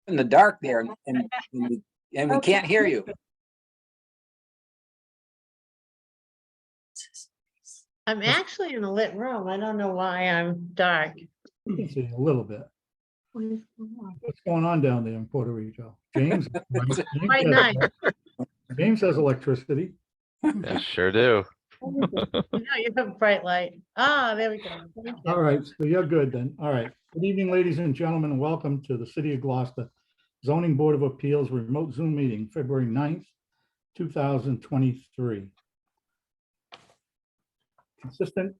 in the dark there and we can't hear you. I'm actually in a lit room. I don't know why I'm dark. You can see a little bit. What's going on down there in Puerto Rico? James, Quite nice. James has electricity. Yeah, sure do. No, you have bright light. Ah, there we go. Thank you. All right, so you're good then. All right. Good evening, ladies and gentlemen, and welcome to the City of Gloucester Zoning Board of Appeals Remote Zoom Meeting, February 9th, 2023. Consistent.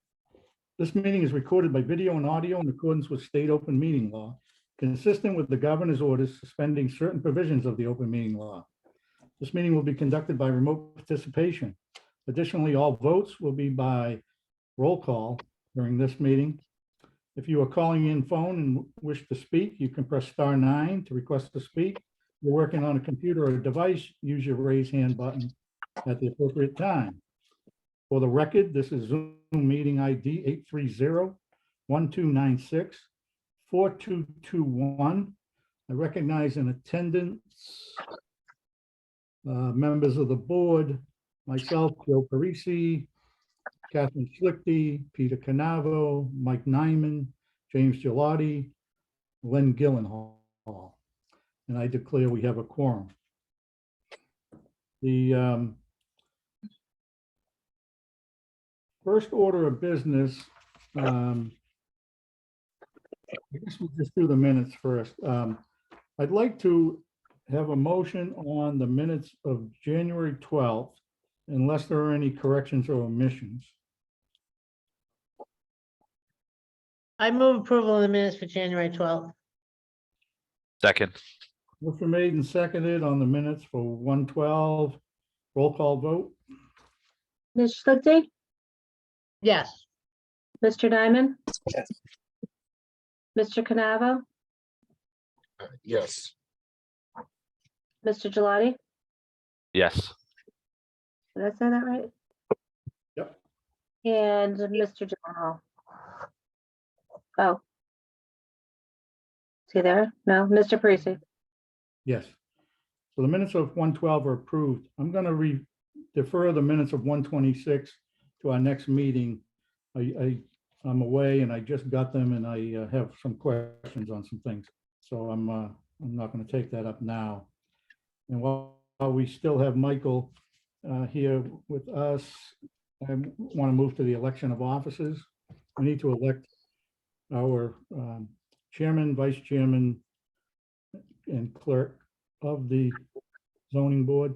This meeting is recorded by video and audio in accordance with state open meeting law, consistent with the governor's orders suspending certain provisions of the open meeting law. This meeting will be conducted by remote participation. Additionally, all votes will be by roll call during this meeting. If you are calling in phone and wish to speak, you can press *9 to request to speak. If you're working on a computer or a device, use your raise hand button at the appropriate time. For the record, this is Zoom meeting ID 830-1296-4221. I recognize in attendance members of the board, myself, Joe Parisi, Catherine Schlichty, Peter Canavo, Mike Nyman, James Gelati, Len Gillenhall. And I declare we have a quorum. The first order of business, I guess we'll just do the minutes first. I'd like to have a motion on the minutes of January 12th, unless there are any corrections or omissions. I move approval of the minutes for January 12th. Second. Motion made and seconded on the minutes for 112. Roll call vote. Ms. Schlichty, Yes. Mr. Diamond, Yes. Mr. Canavo, Yes. Mr. Gelati. Yes. Did I say that right? Yep. And Mr. Gyllenhaal. Oh. Is he there? No, Mr. Parisi. Yes. So the minutes of 112 are approved. I'm going to defer the minutes of 126 to our next meeting. I'm away and I just got them and I have some questions on some things. So I'm not going to take that up now. And while we still have Michael here with us, I want to move to the election of officers. We need to elect our chairman, vice chairman, and clerk of the zoning board.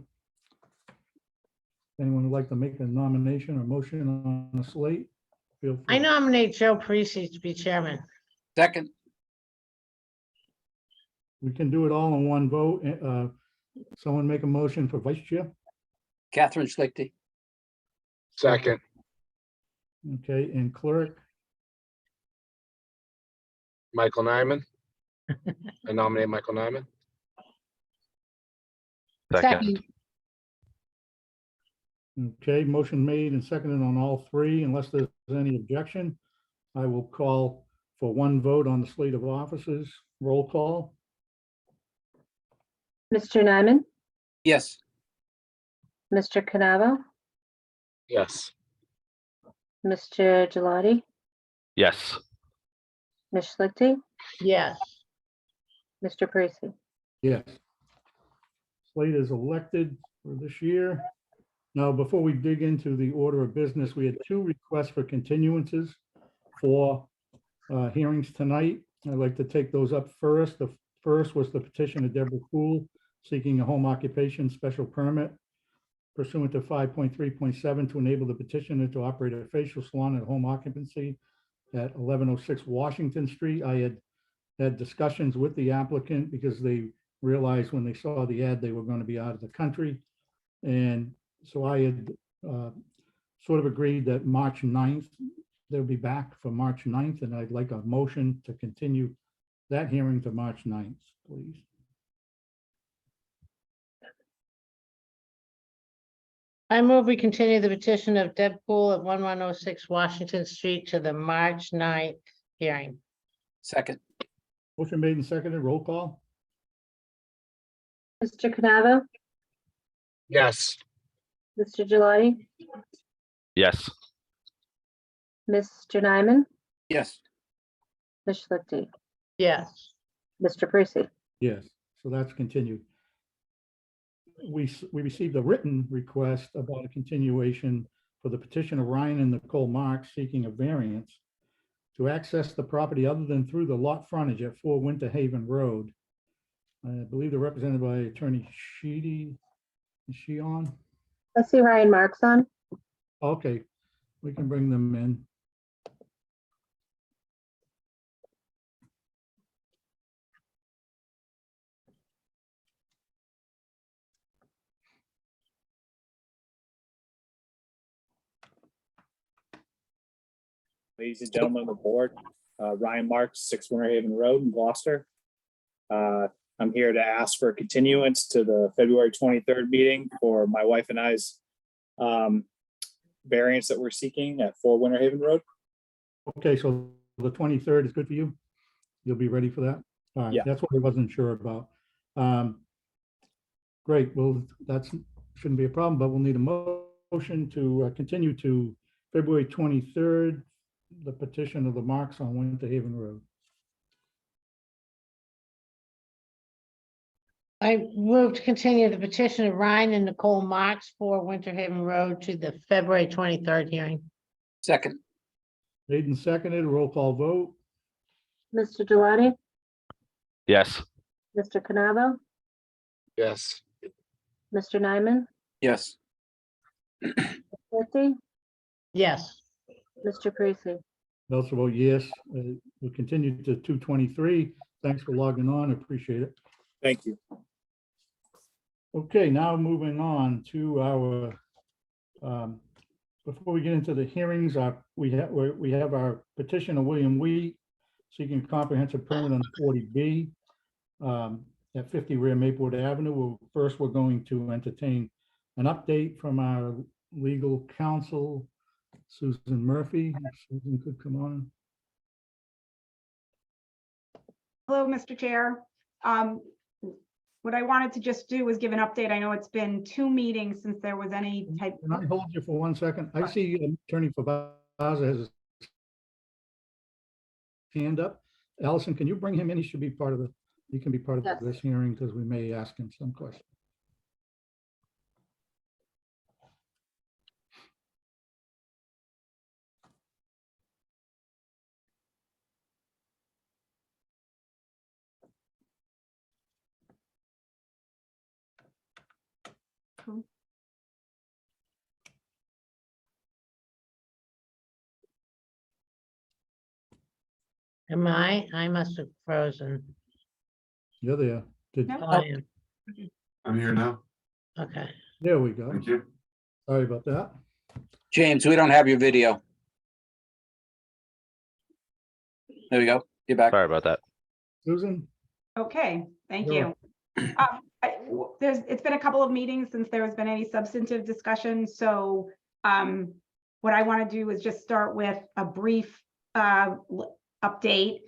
Anyone would like to make a nomination or motion on the slate? Feel free. I nominate Joe Parisi to be chairman. Second, We can do it all in one vote. Someone make a motion for vice chair? Catherine Schlichty. Second. Okay, and clerk? Michael Nyman. I nominate Michael Nyman. Second. Okay, motion made and seconded on all three. Unless there's any objection, I will call for one vote on the slate of officers. Roll call. Mr. Nyman, Yes. Mr. Canavo, Yes. Mr. Gelati, Yes. Ms. Schlichty, Yes. Mr. Parisi. Yes. Slate is elected for this year. Now, before we dig into the order of business, we had two requests for continuances for hearings tonight. I'd like to take those up first. The first was the petition of Deborah Poole seeking a home occupation special permit pursuant to 5.3.7 to enable the petitioner to operate a facial salon at home occupancy at 1106 Washington Street. I had discussions with the applicant because they realized when they saw the ad, they were going to be out of the country. And so I had sort of agreed that March 9th, they'll be back for March 9th, and I'd like a motion to continue that hearing to March 9th, please. I move we continue the petition of Deb Poole at 1106 Washington Street to the March 9th hearing. Second, Motion made and seconded, roll call. Mr. Canavo, Yes. Mr. Gelati, Yes. Mr. Nyman, Yes. Ms. Schlichty, yes, Mr. Parisi. Yes, so that's continued. We received a written request about a continuation for the petition of Ryan and Nicole Marks seeking a variance to access the property other than through the lot frontage at 4 Winter Haven Road. I believe they're represented by Attorney Sheedy. Is she on? I see Ryan Marks on. Okay, we can bring them in. Ladies and gentlemen of the board, Ryan Marks, 6 Winter Haven Road in Gloucester. I'm here to ask for a continuance to the February 23rd meeting for my wife and I's variance that we're seeking at 4 Winter Haven Road. Okay, so the 23rd is good for you? You'll be ready for that? All right, Yeah. that's what I wasn't sure about. Great, well, that's, shouldn't be a problem, but we'll need a motion to continue to February 23rd, the petition of the Marks on Winter Haven Road. I move to continue the petition of Ryan and Nicole Marks for Winter Haven Road to the February 23rd hearing. Second. Made and seconded, roll call vote. Mr. Gelati, Yes. Mr. Canavo, Yes. Mr. Nyman, Yes. Schlichty, Yes, Mr. Parisi. Also vote yes. We'll continue to 223. Thanks for logging on, appreciate it. Thank you. Okay, now moving on to our, before we get into the hearings, we have our petition of William Wheat seeking comprehensive permit on 40B at 50 Rear Maplewood Avenue. First, we're going to entertain an update from our legal counsel, Susan Murphy. If Susan could come on. Hello, Mr. Chair. What I wanted to just do was give an update. I know it's been 2 meetings since there was any type. Can I hold you for 1 second? I see Attorney Fabaza has his hand up. Allison, can you bring him in? He should be part of the, he can be part of Yes. this hearing because we may ask him some questions. am I? I must have frozen. You're there. No. Oh, I am. I'm here now. Okay, There we go. Thank you. Sorry about that. James, we don't have your video. There we go. You're back. Sorry about that. Susan? Okay, thank Sure. you. It's been a couple of meetings since there has been any substantive discussion, so what I want to do is just start with a brief update.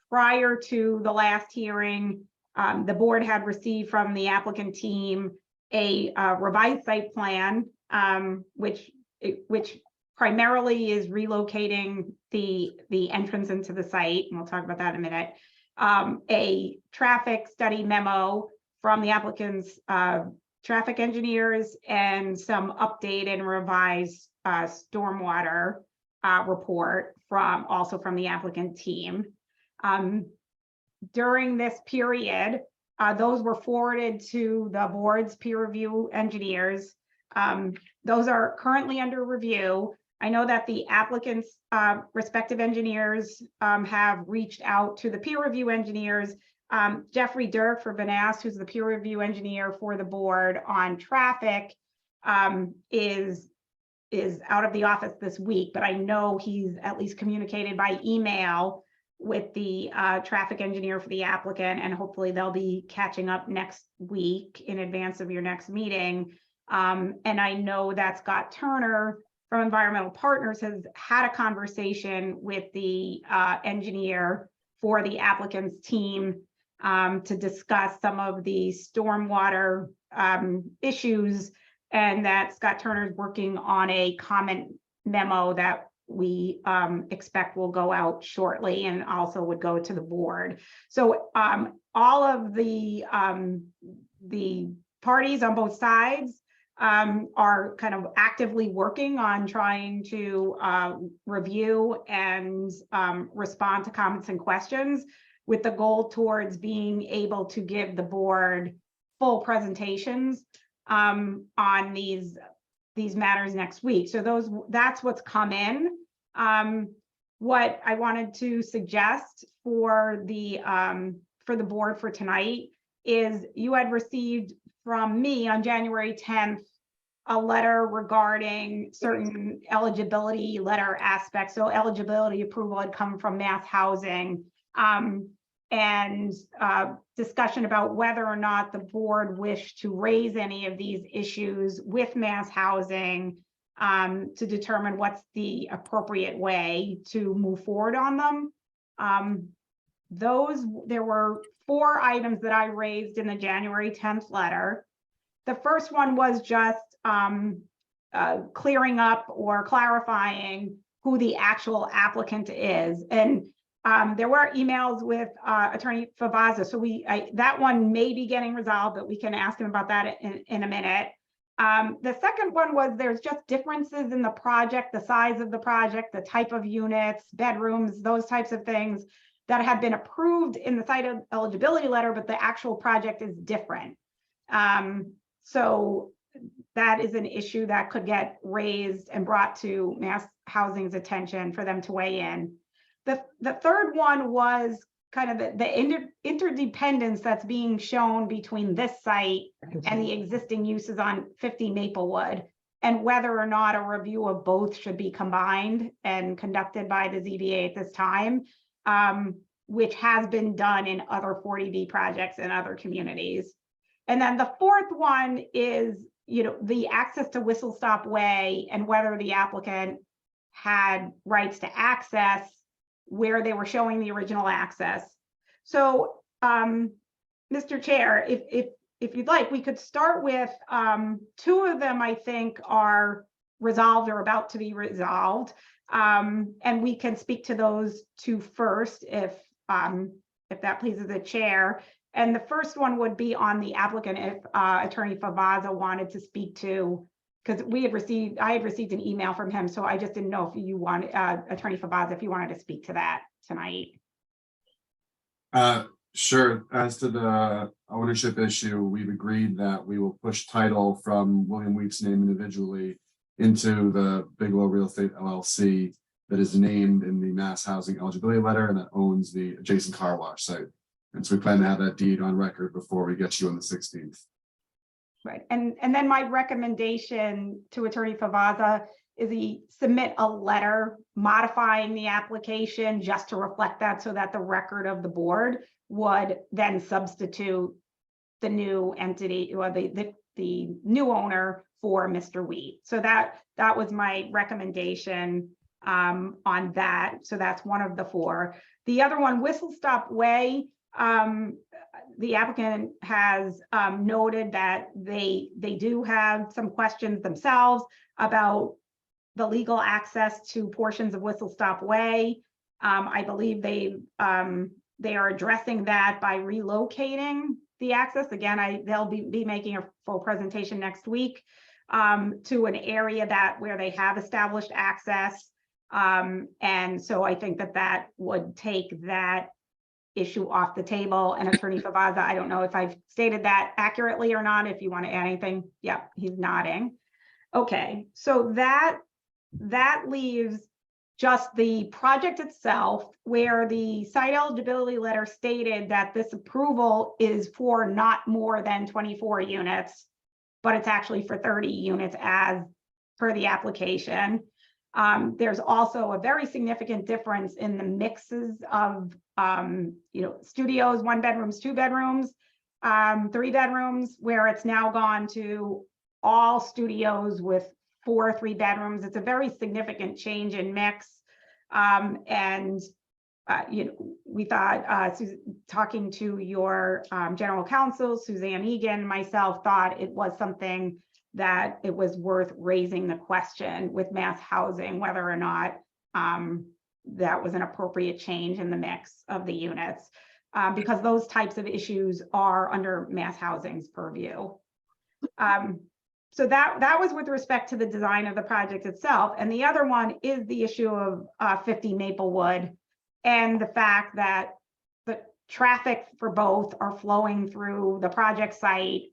Prior to the last hearing, the board had received from the applicant team a revised site plan, which primarily is relocating the entrance into the site, and we'll talk about that in a minute. A traffic study memo from the applicant's traffic engineers, and some updated and revised stormwater report also from the applicant team. During this period, those were forwarded to the board's peer review engineers. Those are currently under review. I know that the applicant's respective engineers have reached out to the peer review engineers. Jeffrey Dirk for Vanass, who's the peer review engineer for the board on traffic, is out of the office this week, but I know he's at least communicated by email with the traffic engineer for the applicant, and hopefully they'll be catching up next week in advance of your next meeting. And I know that Scott Turner from Environmental Partners has had a conversation with the engineer for the applicant's team. to discuss some of the stormwater issues, and that Scott Turner is working on a comment memo that we expect will go out shortly and also would go to the board. So all of the parties on both sides are kind of actively working on trying to review and respond to comments and questions, with the goal towards being able to give the board full presentations on these matters next week. So that's what's come in. What I wanted to suggest for the board for tonight is you had received from me on January 10th a letter regarding certain eligibility letter aspects. So eligibility approval had come from Mass Housing, and discussion about whether or not the board wished to raise any of these issues with Mass Housing to determine what's the appropriate way to move forward on them. There were 4 items that I raised in the January 10th letter. The first one was just clearing up or clarifying who the actual applicant is. And there were emails with Attorney Favazza, so that one may be getting resolved, but we can ask him about that in a minute. The second one was there's just differences in the project, the size of the project, the type of units, bedrooms, those types of things that have been approved in the site eligibility letter, but the actual project is different. So that is an issue that could get raised and brought to Mass Housing's attention for them to weigh in. The third one was kind of the interdependence that's being shown between this site and the existing uses on 50 Maplewood, and whether or not a review of both should be combined and conducted by the ZBA at this time, which has been done in other 40B projects in other communities. And then the fourth one is, the access to Whistle Stop Way and whether the applicant had rights to access where they were showing the original access. So, Mr. Chair, if you'd like, we could start with 2 of them, I think, are resolved or about to be resolved. And we can speak to those 2 first if that pleases the chair. And the first one would be on the applicant if Attorney Favazza wanted to speak to, because I had received an email from him, so I just didn't know if you want Attorney Favazza, if you wanted to speak to that tonight. Sure. As to the ownership issue, we've agreed that we will push title from William Weeks' name individually into the Bigelow Real Estate LLC that is named in the Mass Housing eligibility letter and that owns the adjacent car wash site. And so we plan to have that deed on record before we get you on the 16th. Right, and then my recommendation to Attorney Favazza is he submit a letter modifying the application just to reflect that, so that the record of the board would then substitute the new entity or the new owner for Mr. Wheat. So that was my recommendation on that. So that's one of the 4. The other one, Whistle Stop Way. The applicant has noted that they do have some questions themselves about the legal access to portions of Whistle Stop Way. I believe they are addressing that by relocating the access. Again, they'll be making a full presentation next week to an area where they have established access. And so I think that would take that issue off the table. And Attorney Favazza, I don't know if I've stated that accurately or not. If you want to add anything, yeah, he's nodding. Okay, so that leaves just the project itself, where the site eligibility letter stated that this approval is for not more than 24 units, but it's actually for 30 units as per the application. There's also a very significant difference in the mixes of studios, 1 bedrooms, 2 bedrooms, 3 bedrooms, where it's now gone to all studios with 4 3 bedrooms. It's a very significant change in mix. And we thought, talking to your general counsel, Suzanne Egan, myself, thought it was something that it was worth raising the question with mass housing, whether or not that was an appropriate change in the mix of the units, because those types of issues are under mass housing's purview. So that was with respect to the design of the project itself. And the other one is the issue of 50 Maplewood and the fact that the traffic for both are flowing through the project site,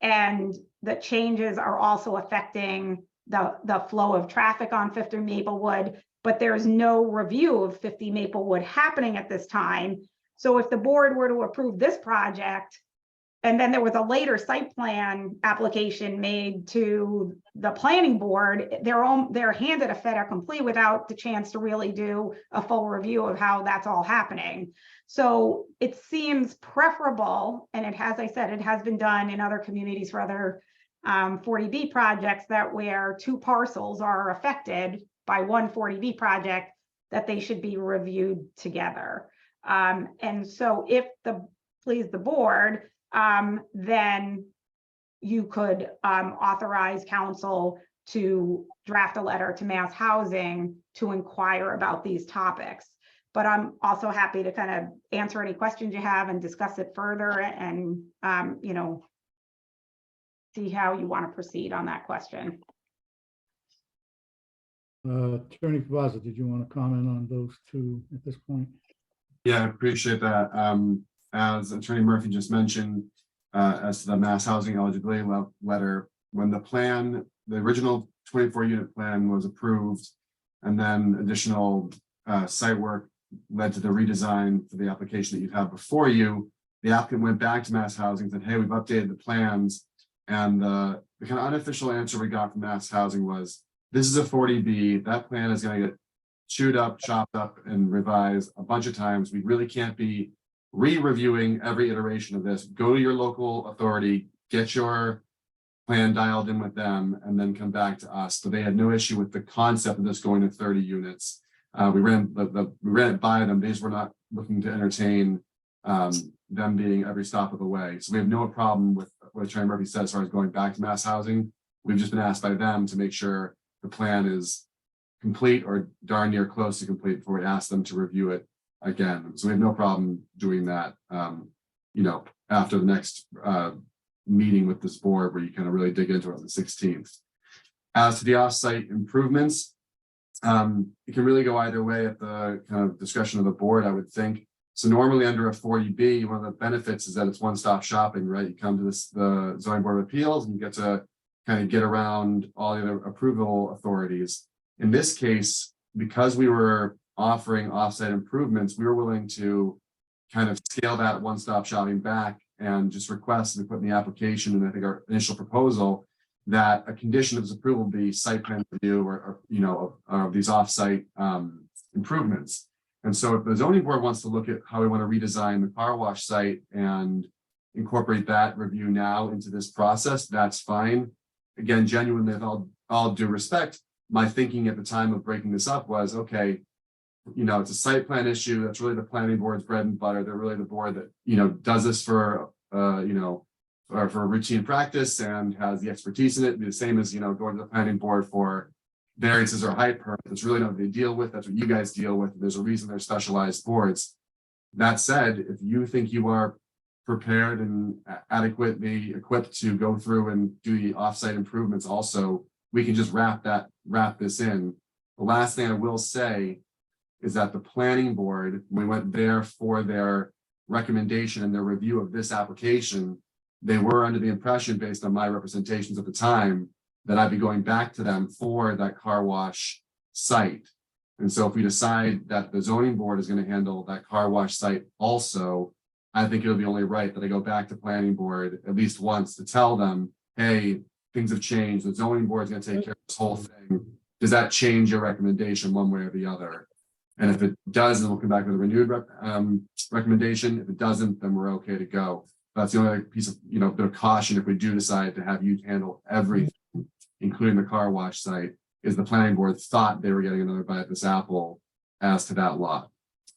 and the changes are also affecting the flow of traffic on 50 Maplewood, but there's no review of 50 Maplewood happening at this time. So if the board were to approve this project, and then there was a later site plan application made to the planning board, they're handed a fait accompli without the chance to really do a full review of how that's all happening. So it seems preferable, and it has, I said, it has been done in other communities for other 40B projects, that where two parcels are affected by one 40B project, that they should be reviewed together. And so if please the board, then you could authorize council to draft a letter to mass housing to inquire about these topics. But I'm also happy to kind of answer any questions you have and discuss it further, and see how you want to proceed on that question. Attorney Cavazza, did you want to comment on those two at this point? Yeah, I appreciate that. As Attorney Murphy just mentioned, as to the mass housing eligibility letter, when the original 24 unit plan was approved, and then additional site work led to the redesign for the application that you have before you, the applicant went back to mass housing and said, hey, we've updated the plans. And the kind of unofficial answer we got from mass housing was, this is a 40B, that plan is going to get chewed up, chopped up, and revised a bunch of times. We really can't be re-reviewing every iteration of this. Go to your local authority, get your plan dialed in with them, and then come back to us. So they had no issue with the concept of this going to 30 units. We ran it by them. They just were not looking to entertain them being every stop of the way. So we have no problem with what Attorney Murphy said as far as going back to mass housing. We've just been asked by them to make sure the plan is complete or darn near close to complete before we ask them to review it again. So we have no problem doing that, after the next meeting with this board, where you kind of really dig into it on the 16th. As to the offsite improvements, it can really go either way at the kind of discretion of the board, I would think. So normally under a 40B, one of the benefits is that it's one-stop shopping, right? You come to the Zoning Board of Appeals and you get to kind of get around all the other approval authorities. In this case, because we were offering offsite improvements, we were willing to kind of scale that one-stop shopping back and just request and put in the application, and I think our initial proposal, that a condition of this approval be site plan review or these offsite improvements. And so if the zoning board wants to look at how we want to redesign the car wash site and incorporate that review now into this process, that's fine. Again, genuinely, with all due respect, my thinking at the time of breaking this up was, okay, it's a site plan issue. That's really the planning board's bread and butter. They're really the board that, does this for, for routine practice and has the expertise in it. The same as, going to the planning board for variances or height permits. It's really not what they deal with. That's what you guys deal with. There's a reason they're specialized boards. That said, if you think you are prepared and adequately equipped to go through and do the offsite improvements also, we can just wrap this in. The last thing I will say is that the planning board, we went there for their recommendation and their review of this application. They were under the impression, based on my representations at the time, that I'd be going back to them for that car wash site. And so if we decide that the zoning board is going to handle that car wash site also, I think it'll be only right that I go back to planning board at least once to tell them, hey, things have changed. The zoning board is going to take care of this whole thing. Does that change your recommendation one way or the other? And if it does, then we'll come back with a renewed recommendation. If it doesn't, then we're okay to go. That's the only piece of, bit of caution if we do decide to have you handle everything, including the car wash site, is the planning board thought they were getting another bite at this apple as to that lot.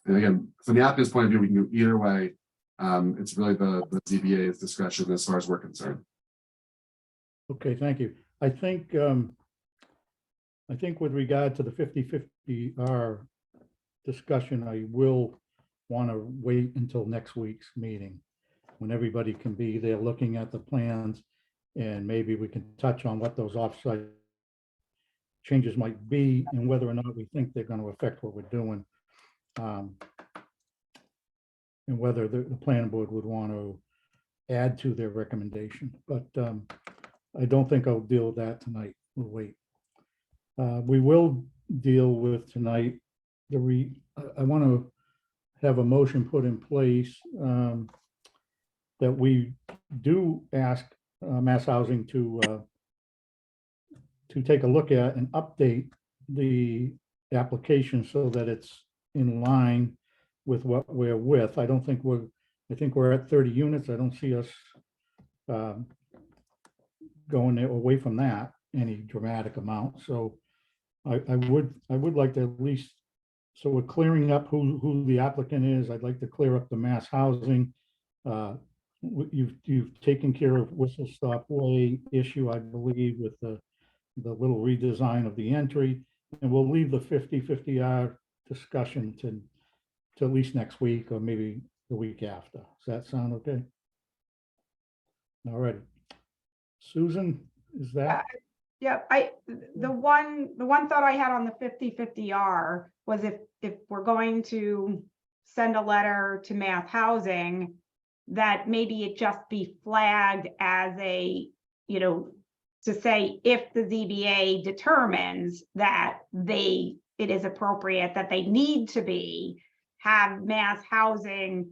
And again, from the applicant's point of view, we can go either way. It's really the ZBA's discretion as far as we're concerned. Okay, thank you. I think with regard to the 50/50R discussion, I will want to wait until next week's meeting when everybody can be there looking at the plans, and maybe we can touch on what those offsite changes might be and whether or not we think they're going to affect what we're doing. And whether the planning board would want to add to their recommendation, but I don't think I'll deal with that tonight. We'll wait. We will deal with tonight, I want to have a motion put in place that we do ask Mass Housing to take a look at and update the application so that it's in line with what we're with. I think we're at 30 units. I don't see us going away from that any dramatic amount. So I would like to at least, so we're clearing up who the applicant is. I'd like to clear up the Mass Housing. You've taken care of Whistle Stop Way issue, I believe, with the little redesign of the entry, and we'll leave the 50/50R discussion to at least next week or maybe the week after. Does that sound okay? All right. Susan, is that? Yeah, the one thought I had on the 50/50R was if we're going to send a letter to Mass Housing, that maybe it just be flagged as a, to say if the ZBA determines that it is appropriate, that they need to have Mass Housing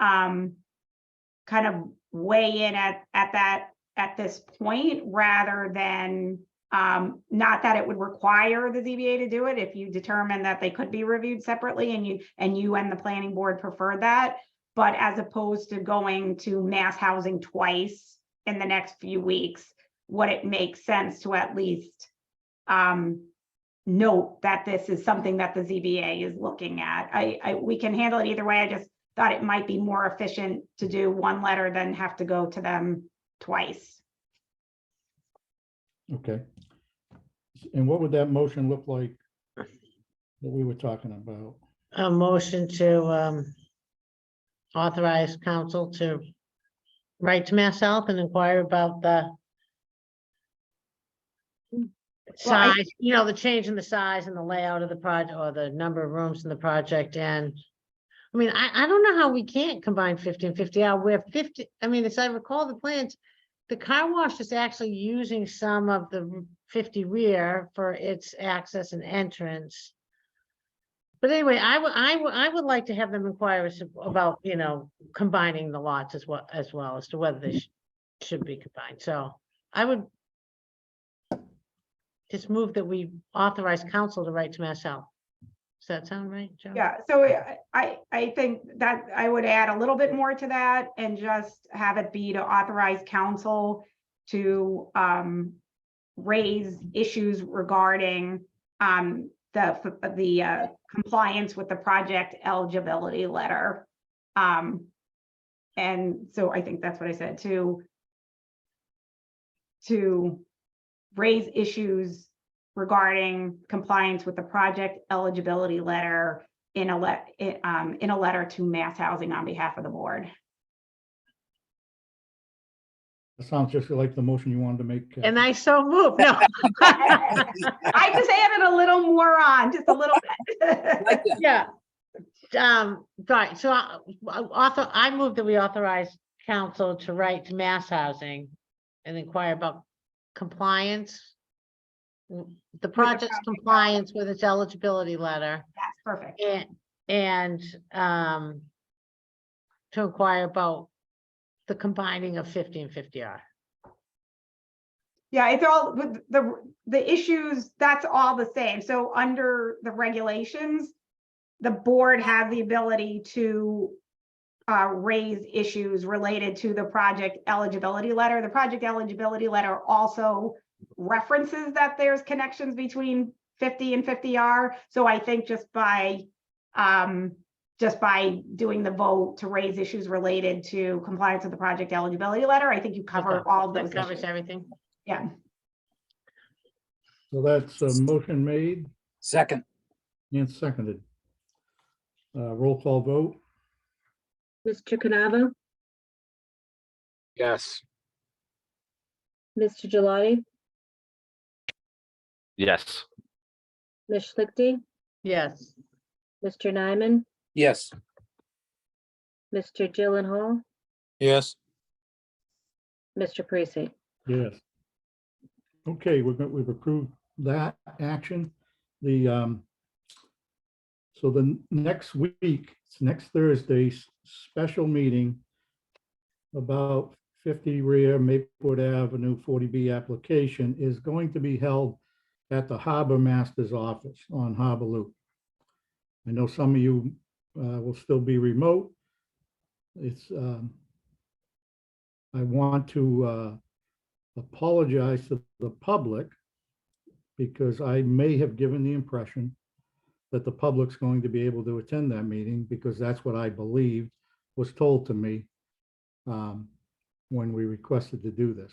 kind of weigh in at this point, rather than not that it would require the ZBA to do it if you determine that they could be reviewed separately and you and the planning board prefer that, but as opposed to going to Mass Housing twice in the next few weeks, would it make sense to at least note that this is something that the ZBA is looking at? We can handle it either way. I just thought it might be more efficient to do one letter than have to go to them twice. Okay. And what would that motion look like that we were talking about? A motion to authorize council to write to Mass Health and inquire about the size, the change in the size and the layout of the project, or the number of rooms in the project. And I mean, I don't know how we can't combine 50 and 50R. We're 50, I mean, as I recall the plans, the car wash is actually using some of the 50 rear for its access and entrance. But anyway, I would like to have them inquire about, combining the lots as well as to whether they should be combined. So I would just move that we authorize council to write to Mass Health. Does that sound right, Joe? Yeah, so I think that I would add a little bit more to that and just have it be to authorize council to raise issues regarding the compliance with the project eligibility letter. And so I think that's what I said, to raise issues regarding compliance with the project eligibility letter in a letter to Mass Housing on behalf of the board. That sounds just like the motion you wanted to make. And I so move. No. I just added a little more on, just a little bit. Yeah. Right. So I move that we authorize council to write to Mass Housing and inquire about compliance, the project's compliance with its eligibility letter. That's perfect. And to inquire about the combining of 50 and 50R. Yeah, it's all with the issues, that's all the same. So under the regulations, the board has the ability to raise issues related to the project eligibility letter. The project eligibility letter also references that there's connections between 50 and 50R. So I think just by just by doing the vote to raise issues related to compliance with the project eligibility letter. I think you cover Okay, all of that those covers issues. everything. Yeah. So that's a motion made Second, and seconded. Roll call vote. Mr. Canavo, Yes. Mr. Gelati, Yes. Ms. Schlichty, Yes, Mr. Nyman, yes. Mr. Gyllenhaal, Yes. Mr. Parisi. Yes. Okay, we've approved that action. So the next week, it's next Thursday's special meeting about 50 rear Maplewood Avenue 40B application is going to be held at the Harbor Master's office on Harbor Loop. I know some of you will still be remote. I want to apologize to the public because I may have given the impression that the public's going to be able to attend that meeting because that's what I believed was told to me when we requested to do this.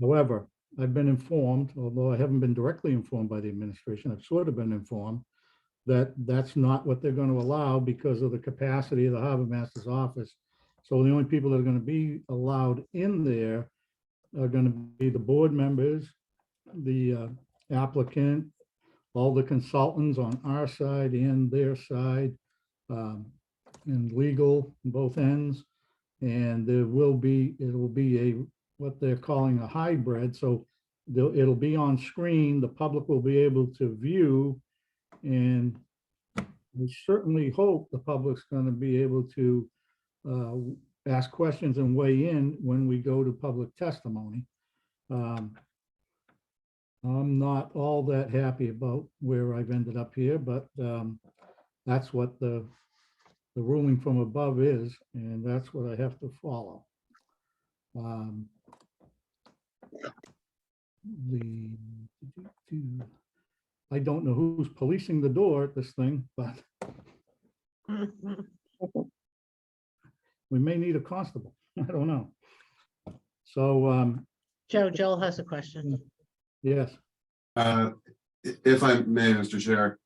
However, I've been informed, although I haven't been directly informed by the administration, I've sort of been informed that that's not what they're going to allow because of the capacity of the Harbor Master's office. So the only people that are going to be allowed in there are going to be the board members, the applicant, all the consultants on our side and their side, and legal, both ends. And it will be what they're calling a hybrid. So it'll be on screen. The public will be able to view. And we certainly hope the public's going to be able to ask questions and weigh in when we go to public testimony. I'm not all that happy about where I've ended up here, but that's what the ruling from above is, and that's what I have to follow. I don't know who's policing the door at this thing, but we may need a constable. I don't know. So, Joel has a question. yes, If I may, Mr. Chair,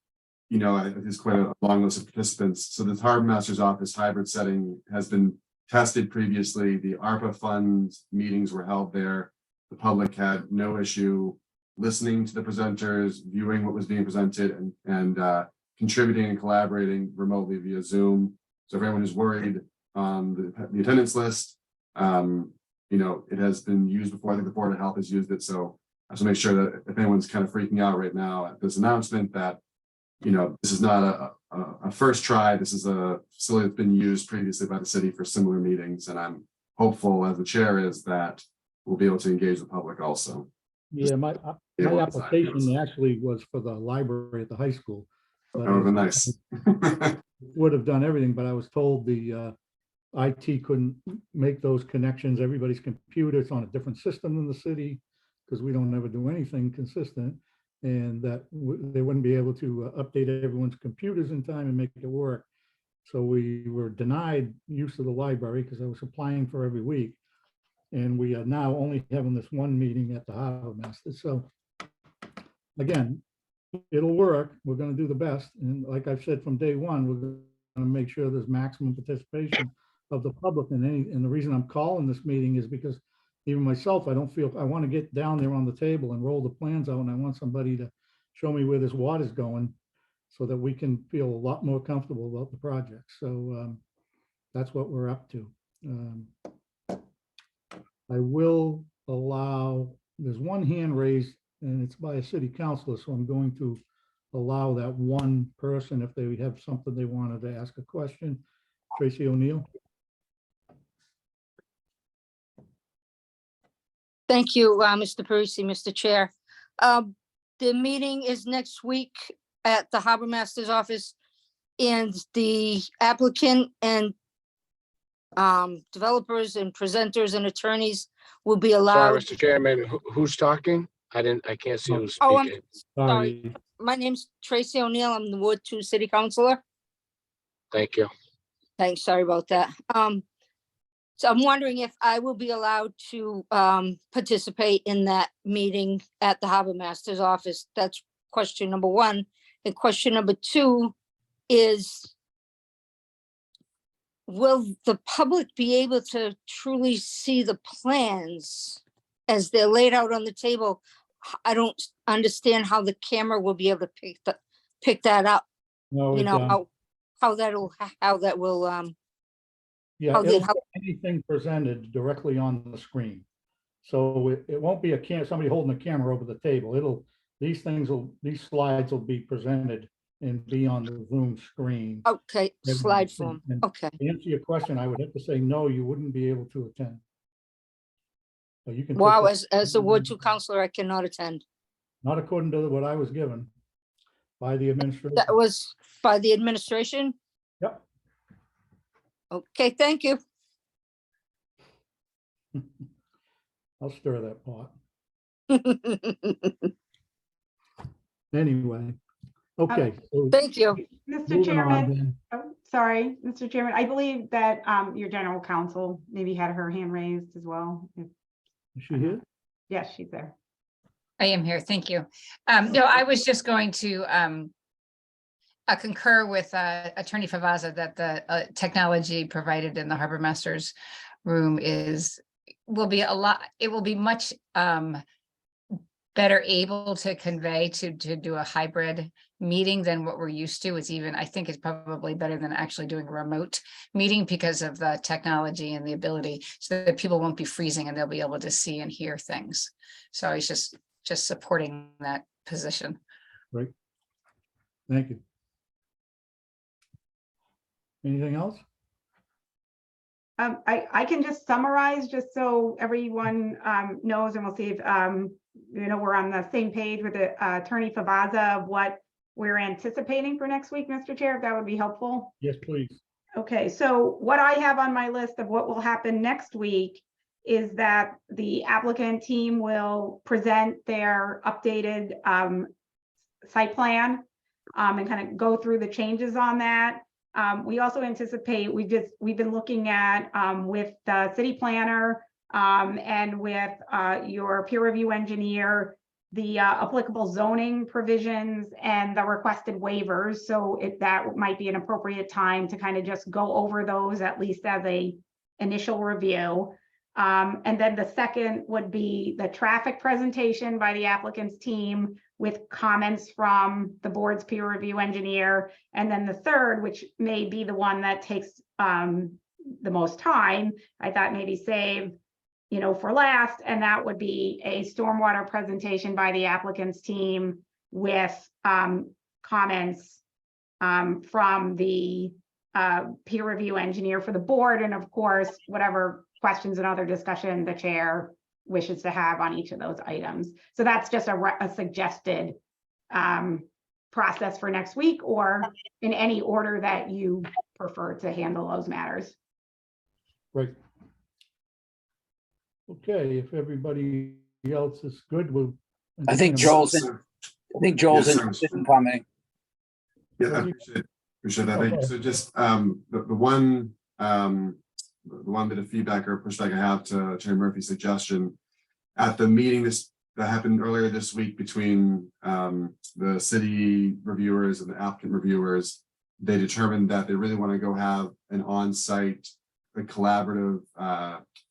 it's quite a long list of participants. So the Harbor Master's Office hybrid setting has been tested previously. The ARPA funds meetings were held there. The public had no issue listening to the presenters, viewing what was being presented, and contributing and collaborating remotely via Zoom. So if anyone is worried on the attendance list, it has been used before. I think the Board of Health has used it. So I just make sure that if anyone's kind of freaking out right now at this announcement that, this is not a first try. This is a facility that's been used previously by the city for similar meetings. And I'm hopeful, as the chair is, that we'll be able to engage the public also. yeah, my application actually was for the library at the high school. But That would have been nice. would have done everything, but I was told the IT couldn't make those connections. Everybody's computer's on a different system in the city because we don't ever do anything consistent, and that they wouldn't be able to update everyone's computers in time and make it work. So we were denied use of the library because I was applying for every week. And we are now only having this one meeting at the Harbor Master. So again, it'll work. We're going to do the best. And like I've said from day one, we're going to make sure there's maximum participation of the public. And the reason I'm calling this meeting is because even myself, I want to get down there on the table and roll the plans out. And I want somebody to show me where this water's going so that we can feel a lot more comfortable about the project. So that's what we're up to. I will allow, there's one hand raised and it's by a city councilor, so I'm going to allow that one person if they have something they wanted to ask a question. Tracy O'Neill. Thank you, Mr. Parisi, Mr. Chair. The meeting is next week at the Harbor Master's office, and the applicant and developers and presenters and attorneys will be Sorry, allowed. Mr. Chairman, who's talking? I can't see who's Oh, I'm speaking. sorry. My name's Tracy O'Neill. I'm the Ward 2 City Councilor. Thank you. Thanks, sorry about that. So I'm wondering if I will be allowed to participate in that meeting at the Harbor Master's office. That's question number one. And question number two is, will the public be able to truly see the plans as they're laid out on the table? I don't understand how the camera will be able to pick that up, No, you it, know, how that will, yeah, how the- it'll put anything presented directly on the screen. So it won't be somebody holding a camera over the table. These slides will be presented and be on the Zoom screen. okay, slide form, And okay. To answer your question, I would have to say, no, you wouldn't be able to attend. But you can. take Wow, that- as a Ward 2 counselor, I cannot attend. Not according to what I was given by the administration. That was by the administration? Yep. Okay, thank you. I'll stir that pot. Anyway, okay. So Thank you. Mr. moving on Chairman, then. oh, sorry, Mr. Chairman, I believe that your general counsel maybe had her hand raised as well. Is she here? Yes, she's there. I am here, thank you. No, I was just going to concur with Attorney Favazza that the technology provided in the Harbor Masters room will be much better able to convey to do a hybrid meeting than what we're used to. I think it's probably better than actually doing a remote meeting because of the technology and the ability so that people won't be freezing and they'll be able to see and hear things. So it's just supporting that position. Great. Thank you. Anything else? I can just summarize just so everyone knows, and we'll see if we're on the same page with the Attorney Favazza of what we're anticipating for next week, Mr. Chair, if that would be helpful. Yes, please. Okay, so what I have on my list of what will happen next week is that the applicant team will present their updated site plan and kind of go through the changes on that. We also anticipate, we've been looking at with the city planner and with your peer review engineer, the applicable zoning provisions and the requested waivers. So that might be an appropriate time to kind of just go over those, at least as a initial review. And then the second would be the traffic presentation by the applicant's team with comments from the board's peer review engineer. And then the third, which may be the one that takes the most time, I thought maybe save, for last, and that would be a stormwater presentation by the applicant's team with comments from the peer review engineer for the board. And of course, whatever questions and other discussion the chair wishes to have on each of those items. So that's just a suggested process for next week, or in any order that you prefer to handle those matters. Right. Okay, if everybody else is good, we'll. I think Joel's Yes, sir. interested in commenting. Yeah, I appreciate that. Thank you. So just the one bit of feedback or pushback I have to Chair Murphy's suggestion at the meeting that happened earlier this week between the city reviewers and the applicant reviewers, they determined that they really want to go have an on-site, a collaborative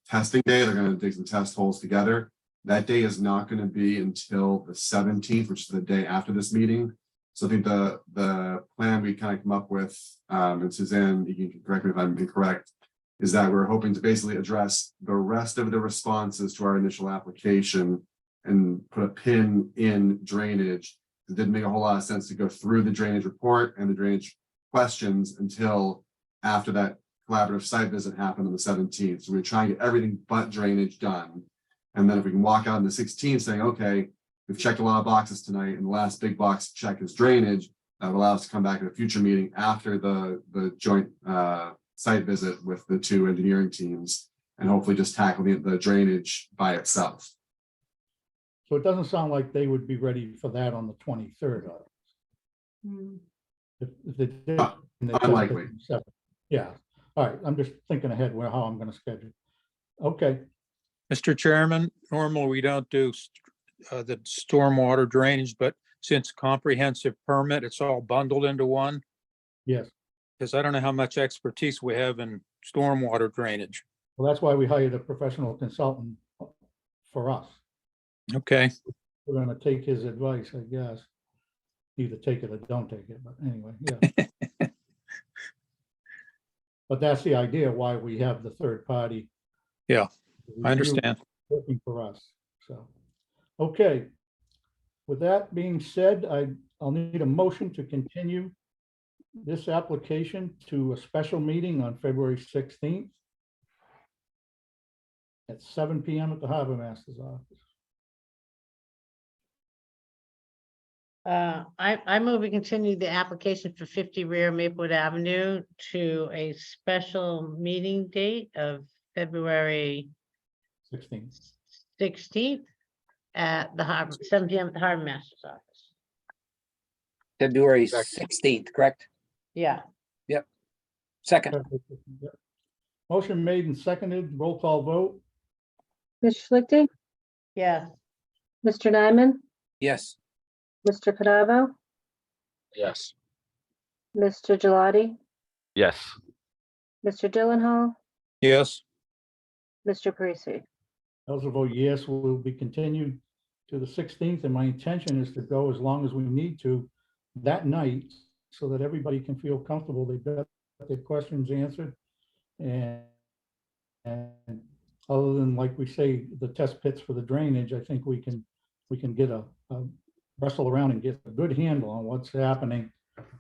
testing day. They're going to dig some test holes together. That day is not going to be until the 17th, which is the day after this meeting. So I think the plan we kind of come up with, and Suzanne, you can correct me if I'm incorrect, is that we're hoping to basically address the rest of the responses to our initial application and put a pin in drainage. It didn't make a whole lot of sense to go through the drainage report and the drainage questions until after that collaborative site visit happened on the 17th. So we're trying to get everything but drainage done. And then if we can walk out on the 16th saying, okay, we've checked a lot of boxes tonight and the last big box check is drainage, that would allow us to come back at a future meeting after the joint site visit with the two engineering teams and hopefully just tackle the drainage by itself. So it doesn't sound like they would be ready for that on the 23rd. If they did, Uh, they could- unlikely. Yeah, all right, I'm just thinking ahead where, how I'm gonna schedule. Okay, Mr. Chairman, normally we don't do the stormwater drainage, but since comprehensive permit, it's all bundled into one. yes, Because I don't know how much expertise we have in stormwater drainage. well, that's why we hired a professional consultant for us. Okay, We're gonna take his advice, I guess. Either take it or don't take it, but anyway, yeah. But that's the idea why we have the third party. Yeah, review I understand. Working for us, so. Okay. With that being said, I'll need a motion to continue this application to a special meeting on February 16th at 7 PM at the Harbor Master's office. I move we continue the application for 50 Rear Maplewood Avenue to a special meeting date of February 16th. 16th at the Harbor, 7 PM at the Harbor Master's office. February 16th, correct? Yeah, Second, Motion made and seconded, roll call vote. Ms. Schlichty, yeah, Mr. Nyman, yes. Mr. Cadavo, Yes. Mr. Gelati, Yes. Mr. Gyllenhaal, yes, Mr. Parisi. Also vote yes, will be continued to the 16th, and my intention is to go as long as we need to that night so that everybody can feel comfortable, they've got their questions answered. And other than, like we say, the test pits for the drainage, I think we can get a wrestle around and get a good handle on what's happening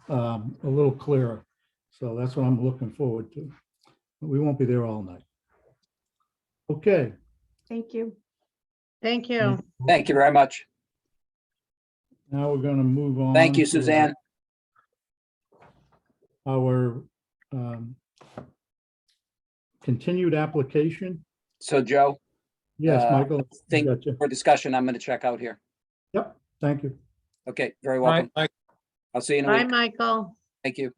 a little clearer. So that's what I'm looking forward to. We won't be there all night. Okay. Thank you. thank you. Thank you very much. Now we're gonna move on. Thank you, to Suzanne. Our continued application. So Joe, Yes, Michael. I think gotcha. for discussion, I'm going to check out here. Yep, thank you. Okay, very All welcome. right, I'll see you in a Bye, week. Michael. Thank you.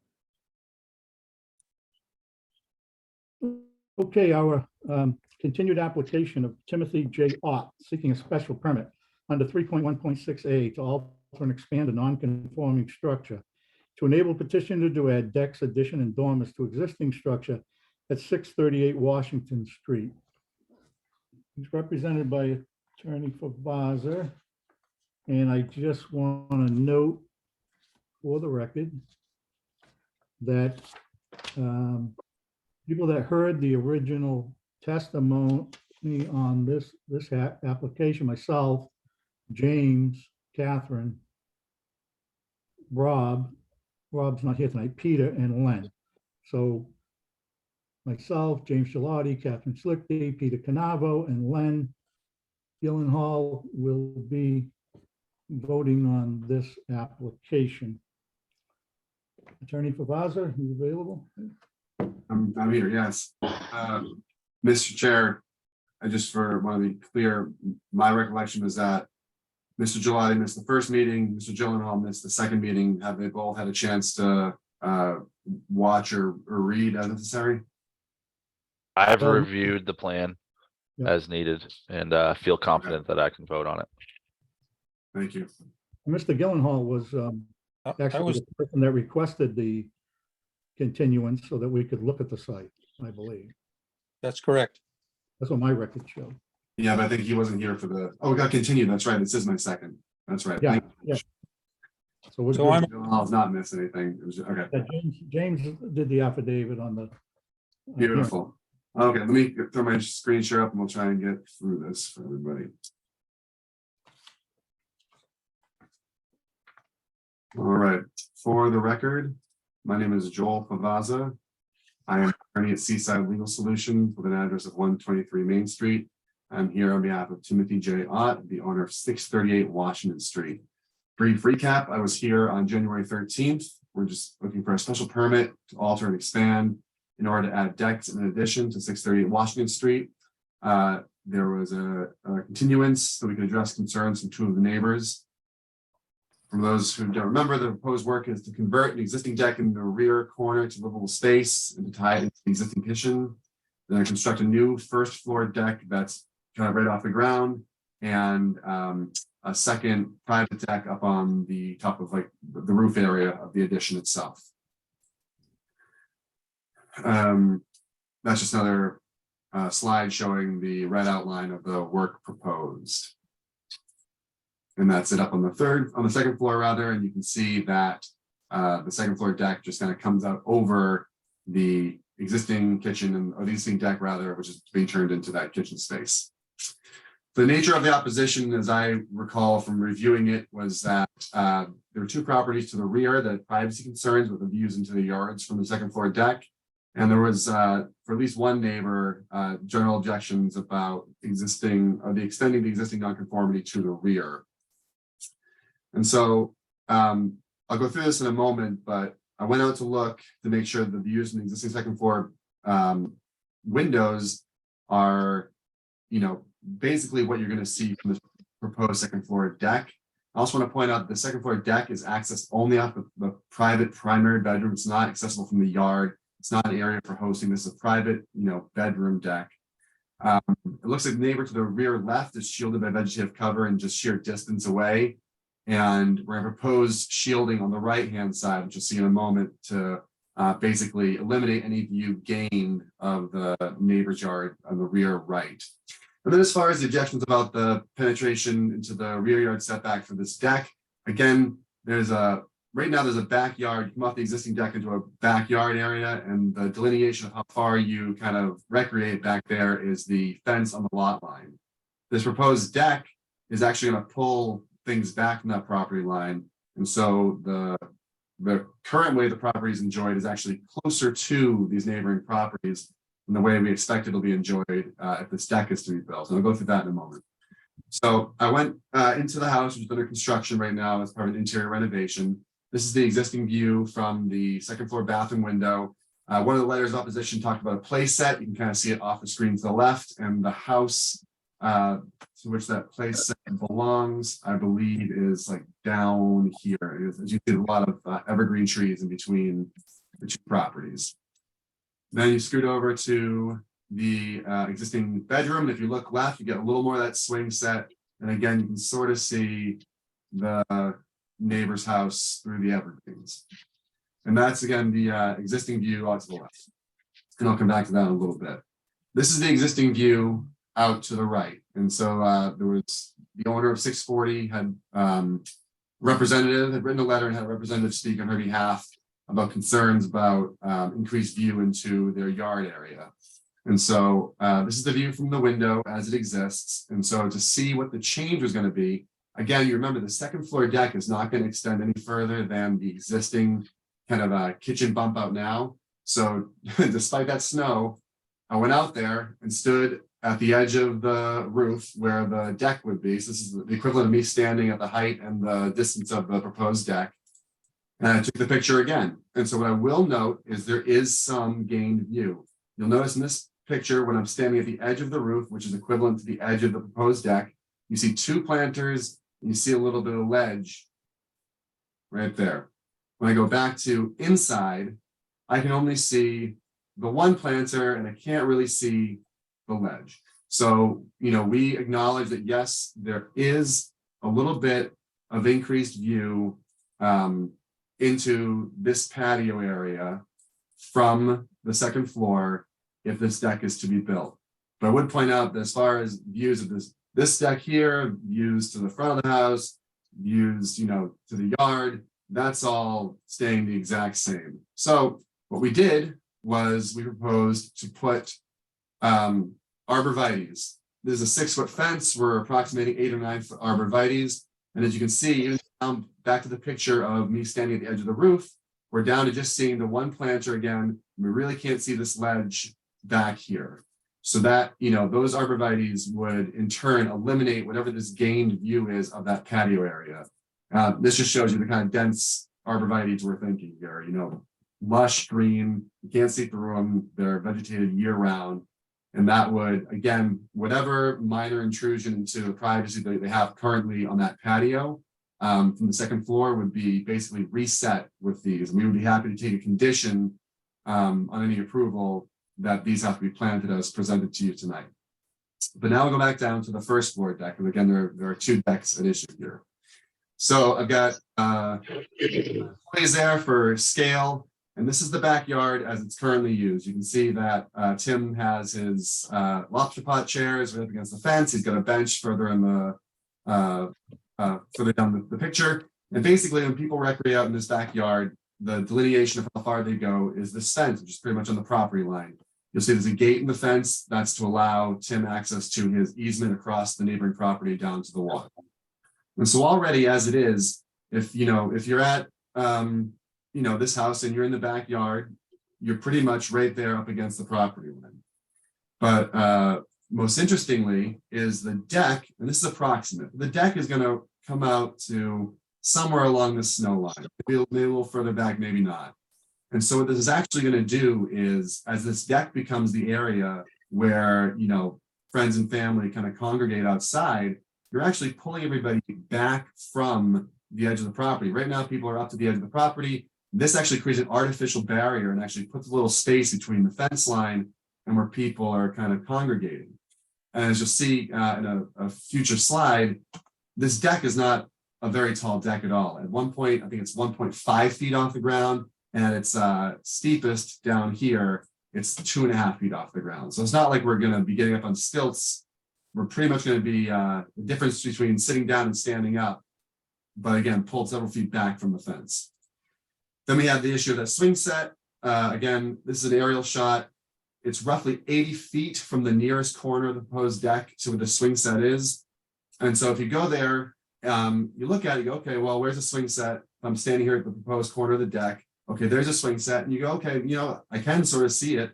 Okay, our continued application of Timothy J. Ott seeking a special permit under 3.1.6A to alter and expand a non-conforming structure to enable petitioner to add decks, addition, and dormers to existing structure at 638 Washington Street. He's represented by Attorney Favazza, and I just want to note for the record that people that heard the original testimony on this application, myself, James, Catherine, Rob's not here tonight, Peter and Len. So myself, James Gelati, Catherine Schlichty, Peter Canavo, and Len Gyllenhaal will be voting on this application. Attorney Favazza, you available? I'm here, yes. Mr. Chair, I just want to be clear, my recollection was that Mr. Gelati missed the first meeting, Mr. Gyllenhaal missed the second meeting. Have they both had a chance to watch or read as necessary? I've Um, reviewed the plan yeah. as needed and feel confident that I can vote on it. Thank you. Mr. Gyllenhaal was I actually was, the person that requested the continuance so that we could look at the site, I believe. that's correct. That's what my record showed. Yeah, but I think he wasn't here for the, oh, we got continued. That's right. This is my second. That's right. Yeah, Thank you. yeah. So we're So good. I'm- Gyllenhaal's not missed anything. It was, okay, Yeah, James did the affidavit on the. beautiful. Okay, let me throw my screen share up and we'll try and get through this for everybody. All right, for the record, my name is Joel Favazza. I am attorney at Seaside Legal Solutions with an address of 123 Main Street. I'm here on behalf of Timothy J. Ott, the owner of 638 Washington Street. Brief recap, I was here on January 13th. We're just looking for a special permit to alter and expand in order to add decks in addition to 638 Washington Street. There was a continuance so we could address concerns from two of the neighbors. For those who don't remember, the proposed work is to convert an existing deck in the rear corner to livable space and to tie it into the existing kitchen. Then construct a new first floor deck that's kind of right off the ground, and a second private deck up on the top of like the roof area of the addition itself. That's just another slide showing the red outline of the work proposed. And that's it up on the second floor rather, and you can see that the second floor deck just kind of comes out over the existing kitchen and or the existing deck rather, which is being turned into that kitchen space. The nature of the opposition, as I recall from reviewing it, was that there were two properties to the rear that had privacy concerns with the views into the yards from the second floor deck. And there was, for at least one neighbor, general objections about extending the existing nonconformity to the rear. And so I'll go through this in a moment, but I went out to look to make sure the views in the existing second floor windows are, basically what you're going to see from the proposed second floor deck. I also want to point out the second floor deck is accessed only off the private primary bedroom. It's not accessible from the yard. It's not an area for hosting. This is a private, bedroom deck. It looks like the neighbor to the rear left is shielded by vegetative cover and just sheer distance away. And we're going to propose shielding on the right-hand side, which you'll see in a moment, to basically eliminate any view gained of the neighbor's yard on the rear right. And then as far as the objections about the penetration into the rear yard setback for this deck, again, right now there's a backyard, you come off the existing deck into a backyard area, and the delineation of how far you kind of recreate back there is the fence on the lot line. This proposed deck is actually going to pull things back from that property line. And so the current way the property is enjoyed is actually closer to these neighboring properties in the way we expect it'll be enjoyed if this deck is to be built. And I'll go through that in a moment. So I went into the house, which is under construction right now as part of an interior renovation. This is the existing view from the second floor bathroom window. One of the letters of opposition talked about a play set. You can kind of see it off the screen to the left, and the house to which that play set belongs, I believe, is like down here. As you see, a lot of evergreen trees in between the two properties. Then you scoot over to the existing bedroom. If you look left, you get a little more of that swing set. And again, you can sort of see the neighbor's house through the evergreens. And that's, again, the existing view out to the left. And I'll come back to that in a little bit. This is the existing view out to the right. And so there was the owner of 640 had written a letter and had a representative speak on her behalf about concerns about increased view into their yard area. And so this is the view from the window as it exists. And so to see what the change was going to be, again, you remember the second floor deck is not going to extend any further than the existing kind of kitchen bump out now. So despite that snow, I went out there and stood at the edge of the roof where the deck would be. So this is the equivalent of me standing at the height and the distance of the proposed deck. And I took the picture again. And so what I will note is there is some gained view. You'll notice in this picture, when I'm standing at the edge of the roof, which is equivalent to the edge of the proposed deck, you see two planters and you see a little bit of ledge right there. When I go back to inside, I can only see the one planter and I can't really see the ledge. So, we acknowledge that, yes, there is a little bit of increased view into this patio area from the second floor if this deck is to be built. But I would point out that as far as views of this deck here, views to the front of the house, views, to the yard, that's all staying the exact same. So what we did was we proposed to put arborvitaes. There's a 6-foot fence. We're approximating 8 or 9 foot arborvitaes. And as you can see, even down back to the picture of me standing at the edge of the roof, we're down to just seeing the one planter again. We really can't see this ledge back here. So that, those arborvitaes would in turn eliminate whatever this gained view is of that patio area. This just shows you the kind of dense arborvitaes we're thinking here, lush green, you can't see through them, they're vegetated year round. And that would, again, whatever minor intrusion into the privacy that they have currently on that patio from the second floor would be basically reset with these. And we would be happy to take a condition on any approval that these have to be planted as presented to you tonight. But now we'll go back down to the first floor deck. And again, there are two decks at issue here. So I've got plays there for scale. And this is the backyard as it's currently used. You can see that Tim has his lobster pot chairs right up against the fence. He's got a bench further in the further down the picture. And basically, when people recreate out in this backyard, the delineation of how far they go is this fence, which is pretty much on the property line. You'll see there's a gate in the fence that's to allow Tim access to his easement across the neighboring property down to the water. And so already as it is, if you're at this house and you're in the backyard, you're pretty much right there up against the property line. But most interestingly is the deck, and this is approximate, the deck is going to come out to somewhere along the snow line, maybe a little further back, maybe not. And so what this is actually going to do is, as this deck becomes the area where, friends and family kind of congregate outside, you're actually pulling everybody back from the edge of the property. Right now, people are up to the edge of the property. This actually creates an artificial barrier and actually puts a little space between the fence line and where people are kind of congregating. And as you'll see in a future slide, this deck is not a very tall deck at all. At one point, I think it's 1.5 feet off the ground, and at its steepest down here, it's 2.5 feet off the ground. So it's not like we're going to be getting up on stilts. We're pretty much going to be the difference between sitting down and standing up, but again, pulled several feet back from the fence. Then we have the issue of that swing set. Again, this is an aerial shot. It's roughly 80 feet from the nearest corner of the proposed deck to where the swing set is. And so if you go there, you look at it, you go, okay, well, where's the swing set? I'm standing here at the proposed corner of the deck. Okay, there's a swing set. And you go, okay, I can sort of see it.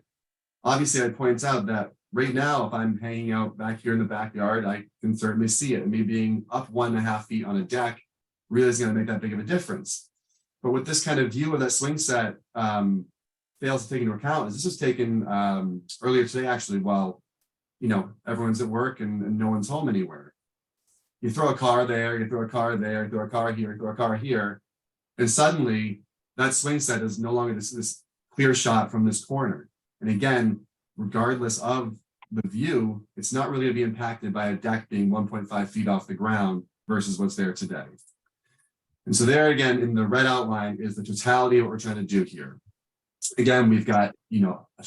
Obviously, I point out that right now, if I'm hanging out back here in the backyard, I can certainly see it. And me being up 1.5 feet on a deck really is going to make that big of a difference. But with this kind of view of that swing set fails to take into account is this was taken earlier today, actually, while, everyone's at work and no one's home anywhere. You throw a car there, you throw a car there, you throw a car here, you throw a car here, and suddenly that swing set is no longer this clear shot from this corner. And again, regardless of the view, it's not really going to be impacted by a deck being 1.5 feet off the ground versus what's there today. And so there again, in the red outline is the totality of what we're trying to do here. Again, we've got, a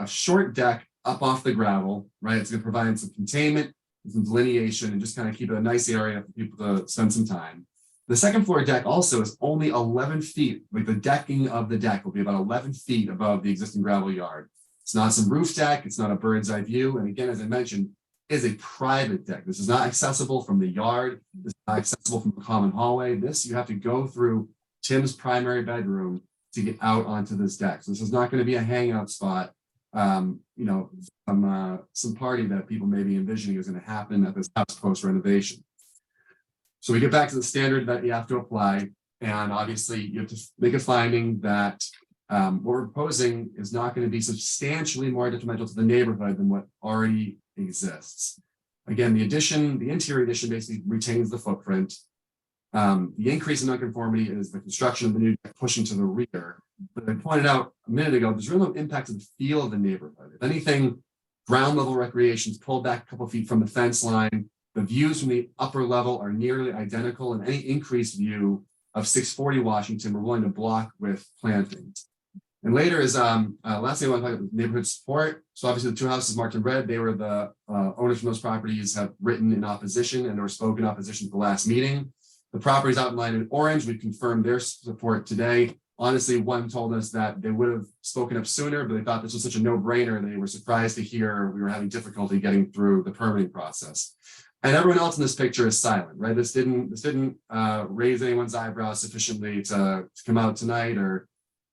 short deck up off the gravel, right? It's going to provide some containment, some delineation, and just kind of keep it a nice area for people to spend some time. The second floor deck also is only 11 feet, like the decking of the deck will be about 11 feet above the existing gravel yard. It's not some roof deck, it's not a bird's eye view. And again, as I mentioned, is a private deck. This is not accessible from the yard. This is not accessible from the common hallway. This, you have to go through Tim's primary bedroom to get out onto this deck. So this is not going to be a hangout spot, some party that people may be envisioning is going to happen at this house post renovation. So we get back to the standard that you have to apply. And obviously you have to make a finding that what we're proposing is not going to be substantially more detrimental to the neighborhood than what already exists. Again, the interior addition basically retains the footprint. The increase in nonconformity is the construction of the new deck pushing to the rear. But I pointed out a minute ago, there's really no impact to the feel of the neighborhood. If anything, ground level recreation is pulled back a couple feet from the fence line. The views from the upper level are nearly identical, and any increased view of 640 Washington, we're willing to block with plantings. And later is, last thing I want to talk about neighborhood support. So obviously the two houses marked in red, they were the owners from those properties have written in opposition and or spoken opposition at the last meeting. The properties outlined in orange, we confirmed their support today. Honestly, one told us that they would have spoken up sooner, but they thought this was such a no-brainer. They were surprised to hear we were having difficulty getting through the permitting process. And everyone else in this picture is silent, right? This didn't raise anyone's eyebrows sufficiently to come out tonight, or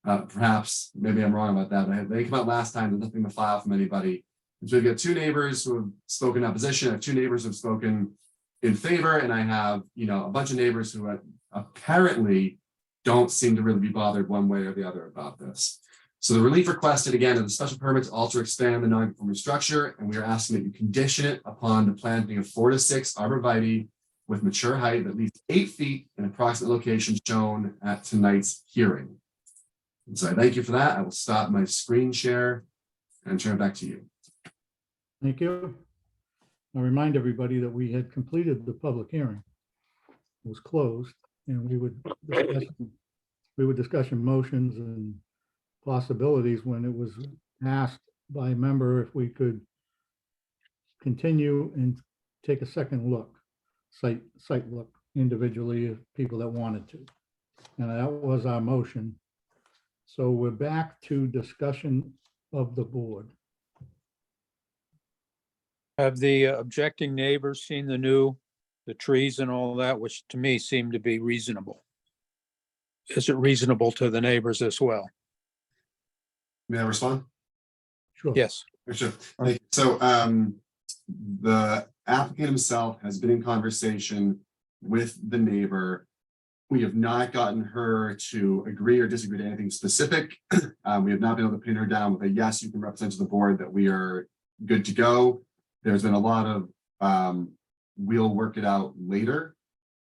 perhaps maybe I'm wrong about that. But they came out last time. There's nothing to file from anybody. And so we've got two neighbors who have spoken in opposition. I have two neighbors who have spoken in favor, and I have a bunch of neighbors who apparently don't seem to really be bothered one way or the other about this. So the relief requested again is a special permit to alter, expand the non-conforming structure, and we are asking that you condition it upon the planting of 4 to 6 arborvitae with mature height of at least 8 feet in approximate location shown at tonight's hearing. And so I thank you for that. I will stop my screen share and turn it back to you. Thank you. I remind everybody that we had completed the public hearing. It was closed, and we would discuss motions and possibilities when it was asked by a member if we could continue and take a second look, site look individually of people that wanted to. And that was our motion. So we're back to discussion of the board. Have the objecting neighbors seen the trees and all that, which to me seem to be reasonable? Is it reasonable to the neighbors as well? May I respond? Sure. Yes. Sure. Thank you. So the applicant himself has been in conversation with the neighbor. We have not gotten her to agree or disagree to anything specific. We have not been able to pin her down with a yes, you can represent to the board that we are good to go. There's been a lot of we'll work it out later.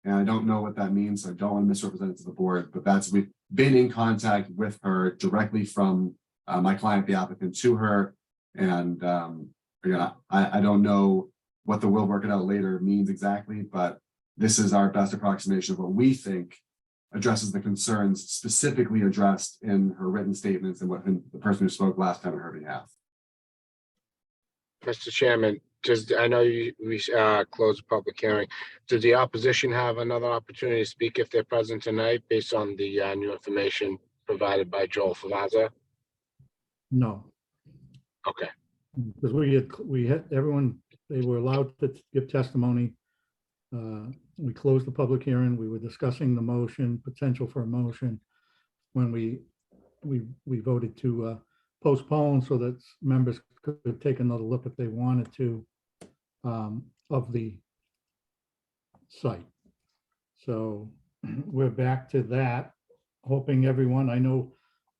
And I don't know what that means. So I don't want to misrepresent it to the board, but we've been in contact with her directly from my client, the applicant, to her. And again, I don't know what the "we'll work it out later" means exactly, but this is our best approximation of what we think addresses the concerns specifically addressed in her written statements and what the person who spoke last time on her behalf. Mr. Chairman, I know we closed the public hearing. Does the opposition have another opportunity to speak if they're present tonight based on the new information provided by Joel Favazza? No, Okay. because we had everyone, they were allowed to give testimony. We closed the public hearing. We were discussing the motion, potential for a motion, when we voted to postpone so that members could take another look if they wanted to of the site. So we're back to that, hoping everyone, I know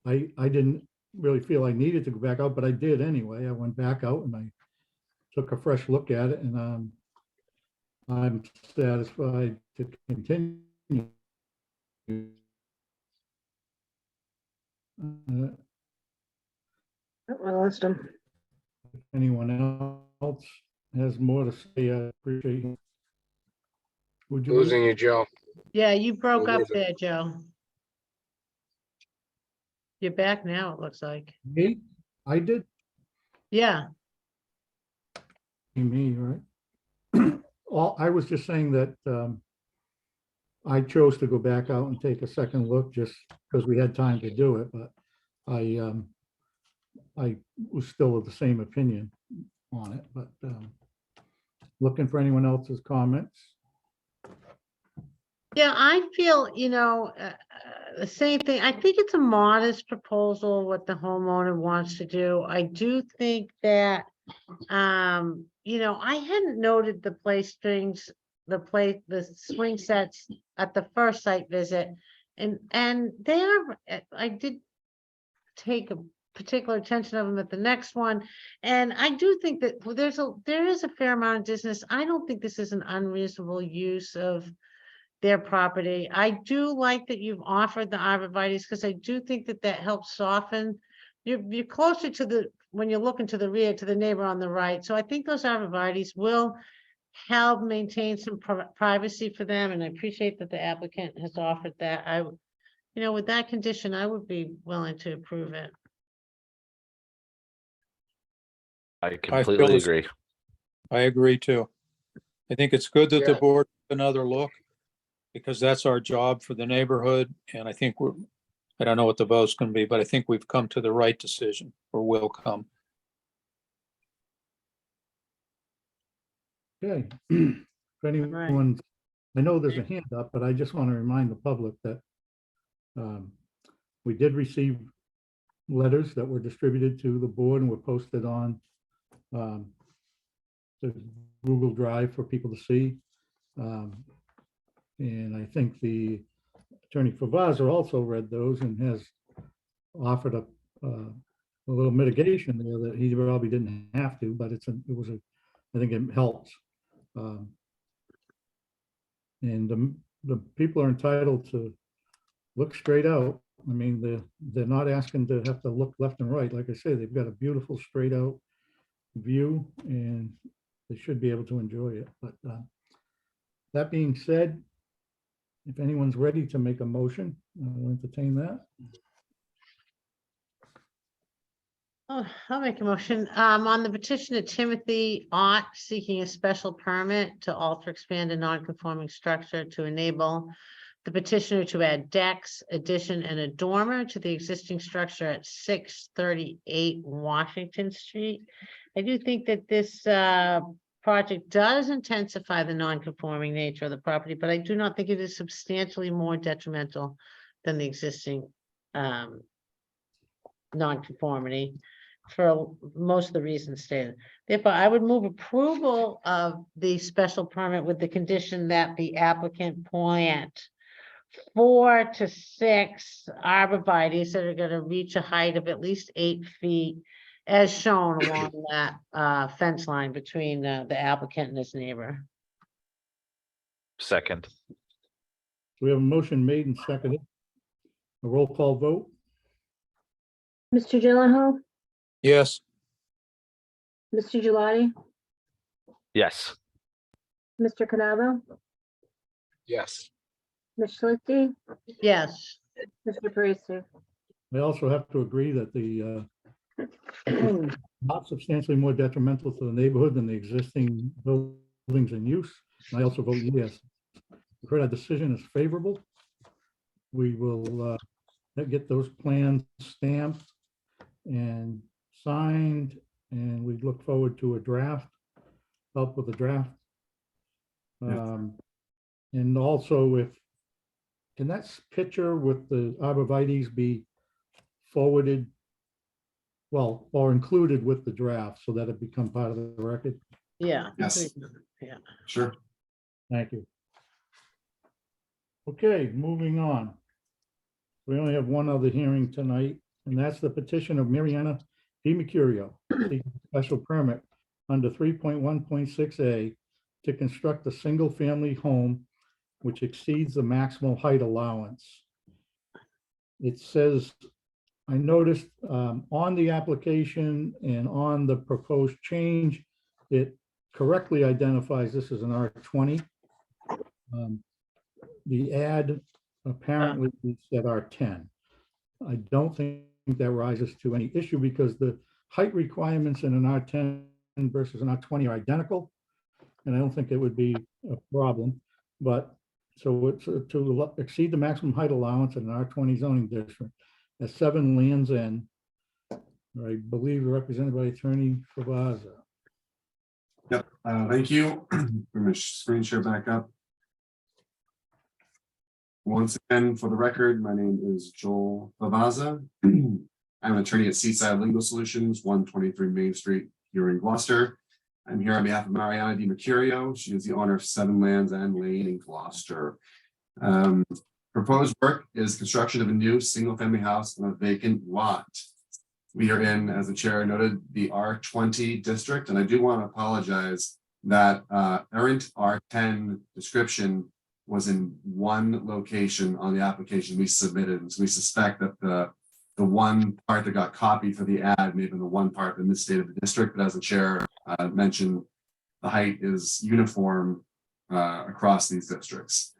I didn't really feel I needed to go back out, but I did anyway. I went back out and I took a fresh look at it, and I'm satisfied to continue. I lost him. If anyone else has more to say, I appreciate it. Would you? Losing you, Joe. Yeah, you broke We'll up lose it. there, Joe. You're back now, it looks like. Me? I did? Yeah, Me, right? I was just saying that I chose to go back out and take a second look just because we had time to do it, but I was still of the same opinion on it, but looking for anyone else's comments. yeah, I feel, the same thing. I think it's a modest proposal, what the homeowner wants to do. I do think that, I hadn't noted the the swing sets at the first site visit. And I did take a particular attention of them at the next one. And I do think that there is a fair amount of distance. I don't think this is an unreasonable use of their property. I do like that you've offered the arborvitae's, because I do think that helps soften. You're closer to when you're looking to the rear, to the neighbor on the right. So I think those arborvitae's will help maintain some privacy for them. And I appreciate that the applicant has offered that. With that condition, I would be willing to approve it. I completely this- agree. I agree too. I think it's good that the Yeah. board took another look, because that's our job for the neighborhood. And I think I don't know what the vote's going to be, but I think we've come to the right decision, or will come. Okay. If anyone, I know there's a hand up, but I just want to remind the public that we did receive letters that were distributed to the board and were posted on the Google Drive for people to see. And I think the attorney Favazza also read those and has offered a little mitigation there that he probably didn't have to, but I think it helps. And the people are entitled to look straight out. I mean, they're not asking to have to look left and right. Like I say, they've got a beautiful straight out view and they should be able to enjoy it. But that being said, if anyone's ready to make a motion, I'll entertain that. Oh, I'll make a motion. On the petition of Timothy Ott seeking a special permit to alter, expand a non-conforming structure to enable the petitioner to add decks, addition, and a dormer to the existing structure at 638 Washington Street. I do think that this project does intensify the non-conforming nature of the property, but I do not think it is substantially more detrimental than the existing non-conformity for most of the reasons stated. Therefore, I would move approval of the special permit with the condition that the applicant plant 4 to 6 arborvitaes that are going to reach a height of at least 8 feet as shown along that fence line between the applicant and his neighbor. Second. We have a motion made and seconded. A roll call vote. Mr. Gyllenhaal, Yes. Mr. Gelati, Yes. Mr. Canavo, Yes. Ms. Schlichty, Yes. Mr. Parisi. I also have to agree that the not substantially more detrimental to the neighborhood than the existing buildings in use. And I also vote yes. We've heard our decision is favorable. We will get those plans stamped and signed, and we look forward to a draft, help with the draft. And also if, can that picture with the arborvitaes be forwarded, well, or included with the draft so that it become part of the record? Yeah. Yes. Yeah. Sure. Thank you. Okay, moving on. We only have one other hearing tonight, and that's the petition of Mariana D. Mercurio, seeking a special permit under 3.1.6A to construct a single-family home which exceeds the maximal height allowance. It says, I noticed on the application and on the proposed change, it correctly identifies this as an R20. The ad apparently said R10. I don't think that rises to any issue because the height requirements in an R10 versus an R20 are identical. And I don't think it would be a problem, but so it's to exceed the maximum height allowance in an R20 zoning district at 7 Lands End. I believe represented by Attorney Favaza. Yep, thank you. Bring my screen share back up. Once again, for the record, my name is Joel Favaza. I'm an attorney at Seaside Legal Solutions, 123 Main Street here in Gloucester. I'm here on behalf of Mariana D. Mercurio. She is the owner of 7 Lands End Lane in Gloucester. Proposed work is construction of a new single-family house on a vacant lot. We are in, as the chair noted, the R20 district, and I do want to apologize that errant R10 description was in one location on the application we submitted. And so we suspect that the one part that got copied for the ad may have been the one part that misstated the district, but as the chair mentioned, the height is uniform across these districts.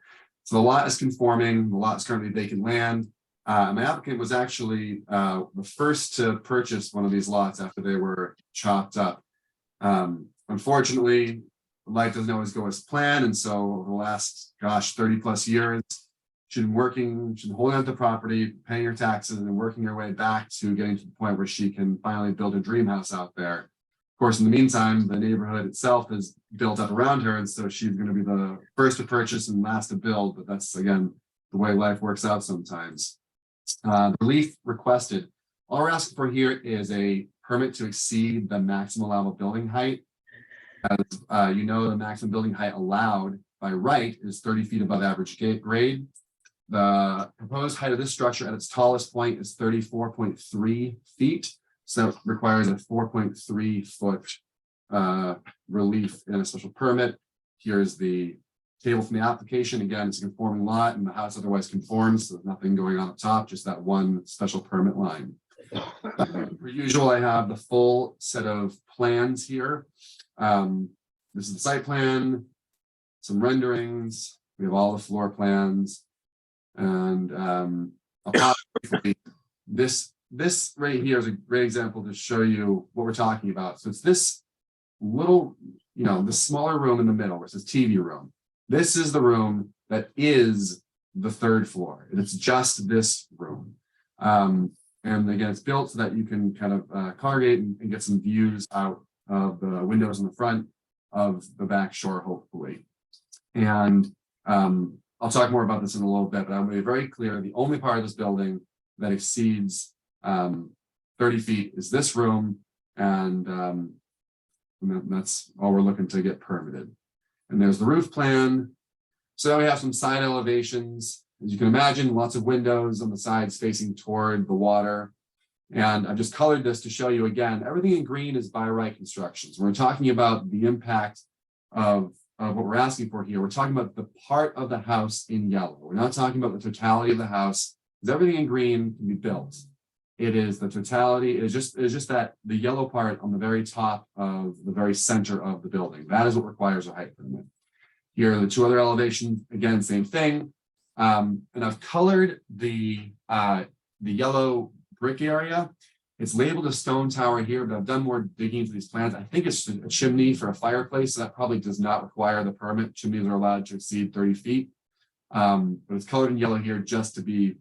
So the lot is conforming, the lot is currently vacant land. My applicant was actually the first to purchase one of these lots after they were chopped up. Unfortunately, life doesn't always go as planned. And so over the last, 30 plus years, she's been working, she's been holding on to the property, paying her taxes and working her way back to getting to the point where she can finally build a dream house out there. Of course, in the meantime, the neighborhood itself is built up around her. And so she's going to be the first to purchase and last to build. But that's, again, the way life works out sometimes. The relief requested, all we're asking for here is a permit to exceed the maximum allowable building height. As you know, the maximum building height allowed by right is 30 feet above average grade. The proposed height of this structure at its tallest point is 34.3 feet. So it requires a 4.3 foot relief in a special permit. Here's the table from the application. Again, it's a conforming lot and the house otherwise conforms, so there's nothing going on up top, just that one special permit line. Per usual, I have the full set of plans here. This is the site plan, some renderings. We have all the floor plans. And I'll pop briefly. This right here is a great example to show you what we're talking about. So it's this little, the smaller room in the middle, where it says TV room. This is the room that is the third floor. And it's just this room. And again, it's built so that you can kind of congregate and get some views out of the windows in the front of the back shore, hopefully. And I'll talk more about this in a little bit, but I'm going to be very clear. The only part of this building that exceeds 30 feet is this room. And that's all we're looking to get permitted. And there's the roof plan. So now we have some side elevations. As you can imagine, lots of windows on the sides facing toward the water. And I've just colored this to show you again, everything in green is by right constructions. We're talking about the impact of what we're asking for here. We're talking about the part of the house in yellow. We're not talking about the totality of the house, because everything in green can be built. It is the totality, it's just that the yellow part on the very top of the very center of the building. That is what requires a height permit. Here are the two other elevations, again, same thing. And I've colored the yellow brick area. It's labeled a stone tower here, but I've done more digging into these plans. I think it's a chimney for a fireplace, so that probably does not require the permit. Chimneys are allowed to exceed 30 feet. But it's colored in yellow here just to be,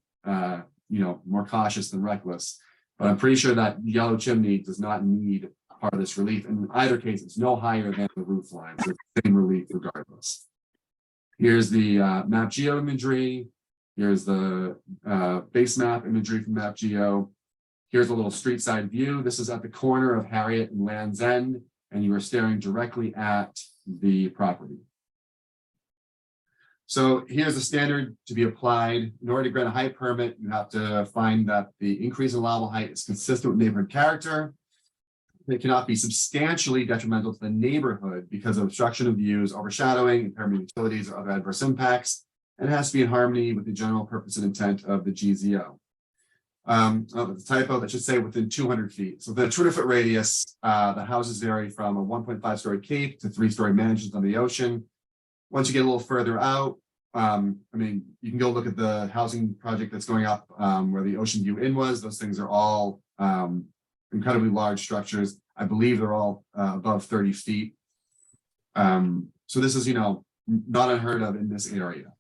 more cautious than reckless. But I'm pretty sure that yellow chimney does not need part of this relief. And in either case, it's no higher than the roof line, so it's the same relief regardless. Here's the map geo imagery. Here's the base map imagery from map geo. Here's a little street side view. This is at the corner of Harriet and Land's End, and you are staring directly at the property. So here's the standard to be applied. In order to grant a height permit, you have to find that the increase in allowable height is consistent with neighborhood character. It cannot be substantially detrimental to the neighborhood because of obstruction of views, overshadowing, impairment of utilities, or other adverse impacts. And it has to be in harmony with the general purpose and intent of the GZO. The typo that should say within 200 feet. So the 200-foot radius, the houses vary from a 1.5-story cape to 3-story mansions on the ocean. Once you get a little further out, you can go look at the housing project that's going up where the Ocean View Inn was. Those things are all incredibly large structures. I believe they're all above 30 feet. So this is, not unheard of in this area.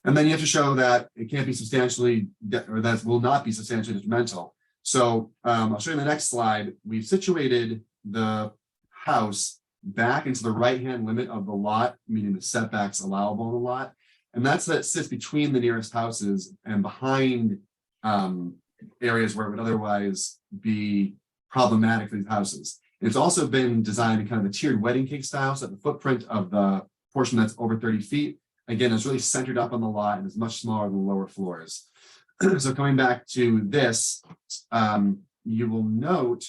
And then you have to show that it can't be substantially, or that will not be substantially detrimental. So I'll show you in the next slide. We've situated the house back into the right-hand limit of the lot, meaning the setbacks allowable in the lot. And that sits between the nearest houses and behind areas where it would otherwise be problematic for these houses. It's also been designed in kind of a tiered wedding cake style, so that the footprint of the portion that's over 30 feet, again, is really centered up on the lot and is much smaller than the lower floors. So coming back to this, you will note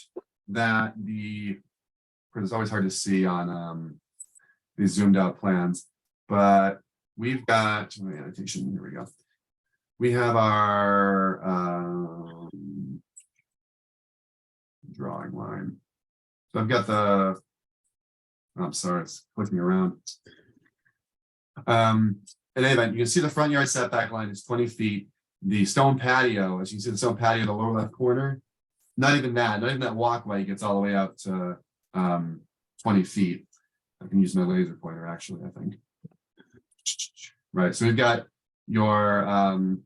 that it's always hard to see on these zoomed out plans, but we've got annotation. Here we go. We have our drawing line. So I've got I'm sorry, it's clicking around. In any event, you can see the front yard setback line is 20 feet. The stone patio, as you can see the stone patio in the lower left corner, not even that walkway gets all the way out to 20 feet. I can use my laser pointer actually, I think. Right, so we've got your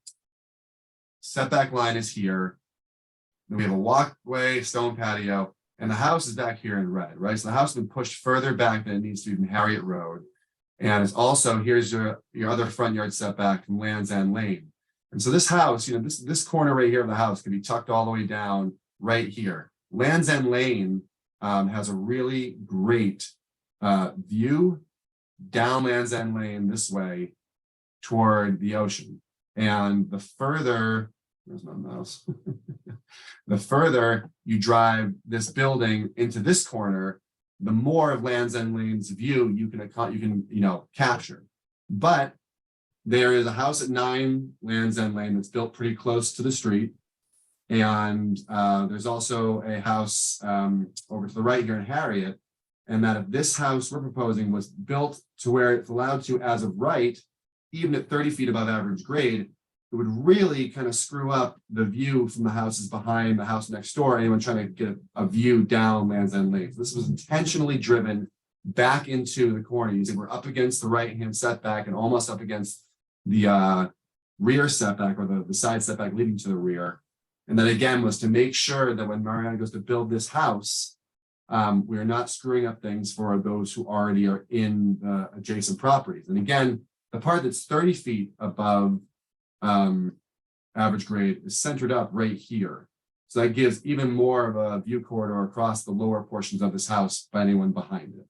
setback line is here. Then we have a walkway, stone patio, and the house is back here in red, right? So the house has been pushed further back than it needs to be from Harriet Road. And it's also, here's your other front yard setback from Land's End Lane. And so this house, this corner right here of the house can be tucked all the way down right here. Land's End Lane has a really great view down Land's End Lane this way toward the ocean. And the further, where's my mouse? The further you drive this building into this corner, the more of Land's End Lane's view you can capture. But there is a house at 9 Land's End Lane that's built pretty close to the street. And there's also a house over to the right here in Harriet. And that if this house we're proposing was built to where it's allowed to as of right, even at 30 feet above average grade, it would really kind of screw up the view from the houses behind the house next door, anyone trying to get a view down Land's End Lane. This was intentionally driven back into the corner. You see, we're up against the right-hand setback and almost up against the rear setback, or the side setback leading to the rear. And that again was to make sure that when Mariana goes to build this house, we are not screwing up things for those who already are in the adjacent properties. And again, the part that's 30 feet above average grade is centered up right here. So that gives even more of a view corridor across the lower portions of this house by anyone behind it.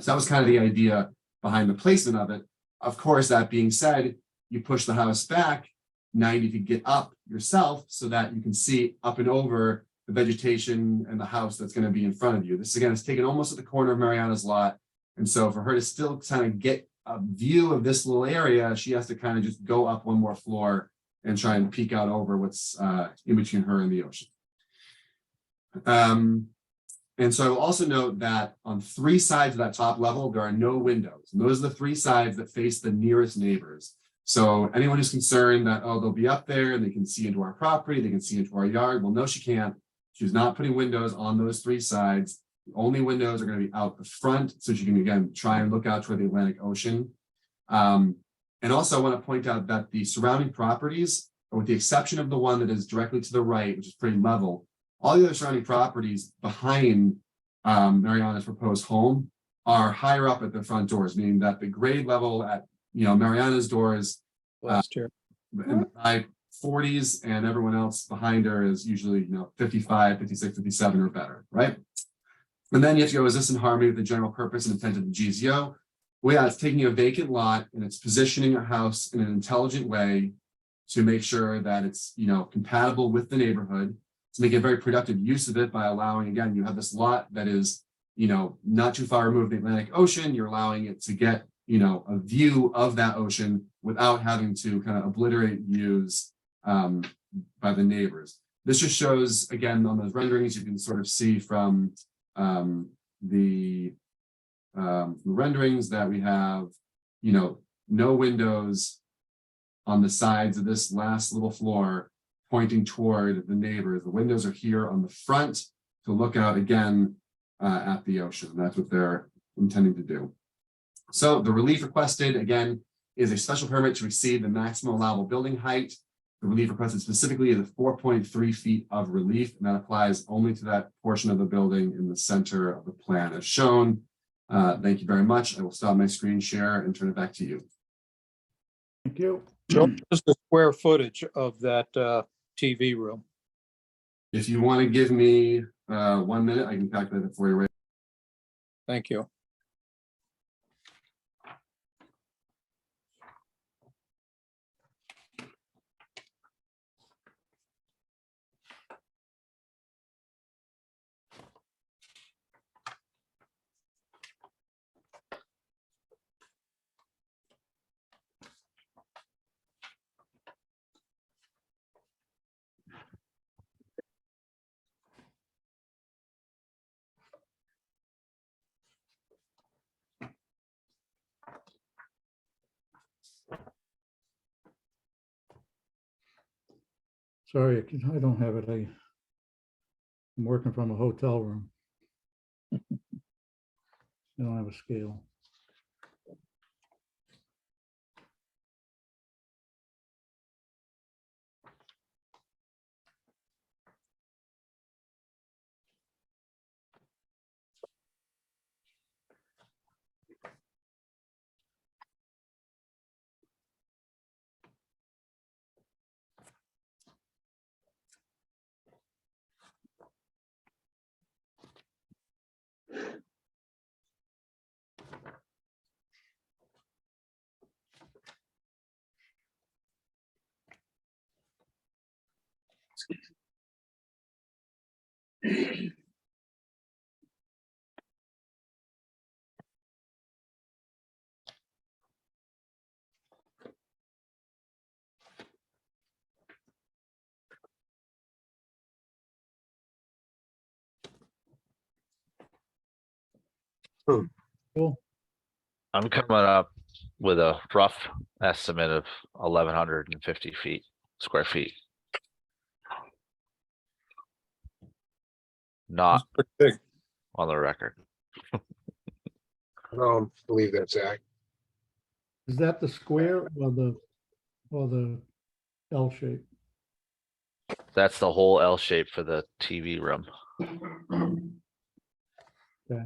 So that was kind of the idea behind the placement of it. Of course, that being said, you push the house back 90 feet, get up yourself so that you can see up and over the vegetation and the house that's going to be in front of you. This again is taken almost at the corner of Mariana's lot. And so for her to still kind of get a view of this little area, she has to kind of just go up one more floor and try and peek out over what's in between her and the ocean. And so I will also note that on 3 sides of that top level, there are no windows. And those are the 3 sides that face the nearest neighbors. So anyone who's concerned that, oh, they'll be up there and they can see into our property, they can see into our yard. Well, no, she can't. She's not putting windows on those 3 sides. The only windows are going to be out the front, so she can, again, try and look out toward the Atlantic Ocean. And also I want to point out that the surrounding properties, with the exception of the one that is directly to the right, which is pretty level, all the other surrounding properties behind Mariana's proposed home are higher up at the front doors, meaning that the grade level at Mariana's doors Last year. in the high 40s, and everyone else behind her is usually 55, 56, 57 or better, right? And then you have to go, is this in harmony with the general purpose and intent of the GZO? Well, yeah, it's taking a vacant lot and it's positioning a house in an intelligent way to make sure that it's compatible with the neighborhood, to make a very productive use of it by allowing, again, you have this lot that is not too far removed from the Atlantic Ocean. You're allowing it to get a view of that ocean without having to kind of obliterate views by the neighbors. This just shows, again, on those renderings, you can sort of see from the renderings that we have, no windows on the sides of this last little floor pointing toward the neighbors. The windows are here on the front to look out again at the ocean. That's what they're intending to do. So the relief requested, again, is a special permit to exceed the maximum allowable building height. The relief requested specifically is 4.3 feet of relief, and that applies only to that portion of the building in the center of the plan as shown. Thank you very much. I will stop my screen share and turn it back to you. Thank you. Show us the square footage of that TV room. If you want to give me 1 minute, I can calculate it for you right. Thank you. Sorry, I don't have it. I'm working from a hotel room. I don't have a scale. Cool. I'm coming up with a rough estimate of 1,150 square feet. Not That's pretty big. on the record. I don't believe that's accurate. Is that the square or the L shape? That's the whole L shape for the TV room. Okay.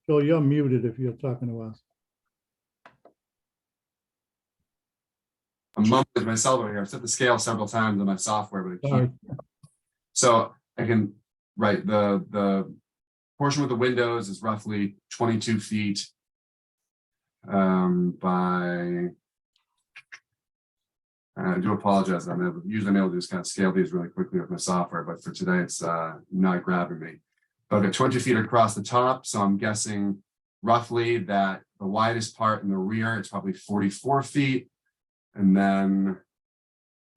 Phil, you're muted if you're talking to us. I'm mumbling to myself over here. I've set the scale several times on my software, but it Sorry. keeps. So I can, right, the portion with the windows is roughly 22 feet by, I do apologize. Usually I'm able to just kind of scale these really quickly with my software, but for today it's not grabbing me. But I've got 20 feet across the top, so I'm guessing roughly that the widest part in the rear, it's probably 44 feet. And then,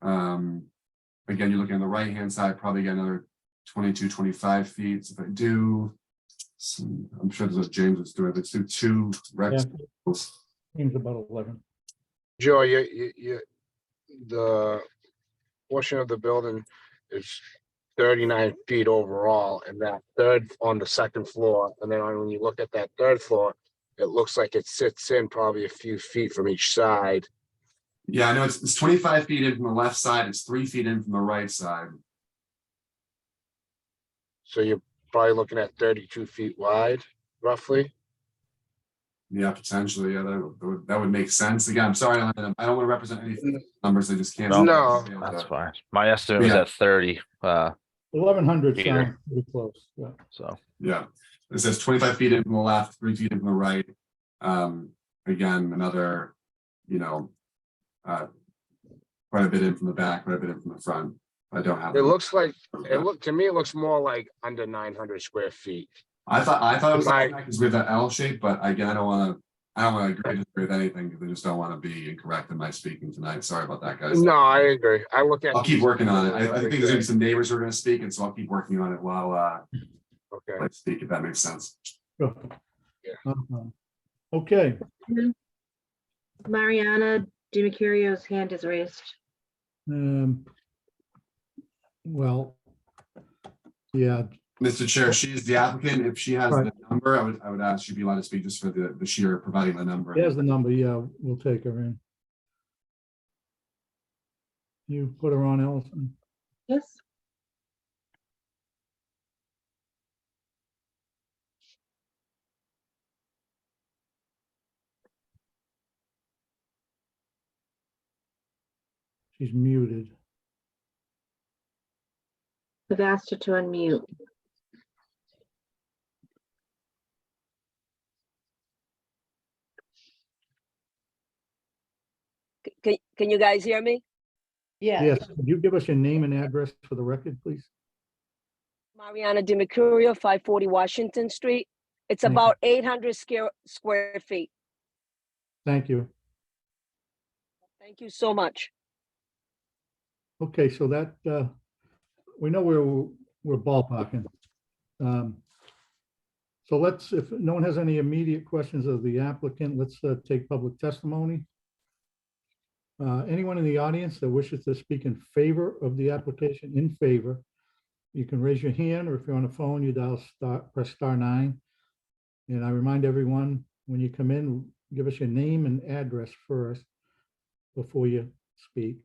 again, you're looking on the right-hand side, probably get another 22, 25 feet. So if I do, I'm sure there's what James was doing. Let's do two rectangles. Seems about 11. Joe, the portion of the building is 39 feet overall, and that third on the second floor. And then when you look at that third floor, it looks like it sits in probably a few feet from each side. Yeah, I know it's 25 feet in from the left side. It's 3 feet in from the right side. So you're probably looking at 32 feet wide, roughly. Yeah, potentially. Yeah, that would make sense. Again, I'm sorry, I don't want to represent any numbers. I just can't. No. That's fine. My estimate was Yeah. at 30. 1100 Peter. sounds pretty close. Yeah. So Yeah, it says 25 feet in from the left, 3 feet in from the right. Again, another, quite a bit in from the back, quite a bit in from the front. I don't have. It looks like, to me, it looks more like under 900 square feet. I thought it was Right. like because with that L shape, but again, I don't want to agree to disagree with anything because I just don't want to be incorrect in my speaking tonight. Sorry about that, guys. No, I agree. I look at. I'll keep working on it. I think there's gonna be some neighbors who are gonna speak, and so I'll keep working on it while Okay. I speak, if that makes sense. Sure. Yeah. Okay, Mariana DiMercurio's hand is raised. well, yeah, Mr. Chair, she is the applicant. If she has Right. the number, I would ask she'd be allowed to speak just for the sheer providing the number. here's the number. Yeah, we'll take her in. You put her on, Ellison. Yes. She's muted. I've asked her to unmute. Can you guys hear me? Yeah. Yes, could you give us your name and address for the record, please? Mariana DiMercurio, 540 Washington Street. It's Thank you. about 800 square feet. Thank you. Thank you so much. Okay, so that, we know we're ballparking. So let's, if no one has any immediate questions of the applicant, let's take public testimony. Anyone in the audience that wishes to speak in favor of the application, in favor, you can raise your hand, or if you're on the phone, you press *9. And I remind everyone, when you come in, give us your name and address first before you speak.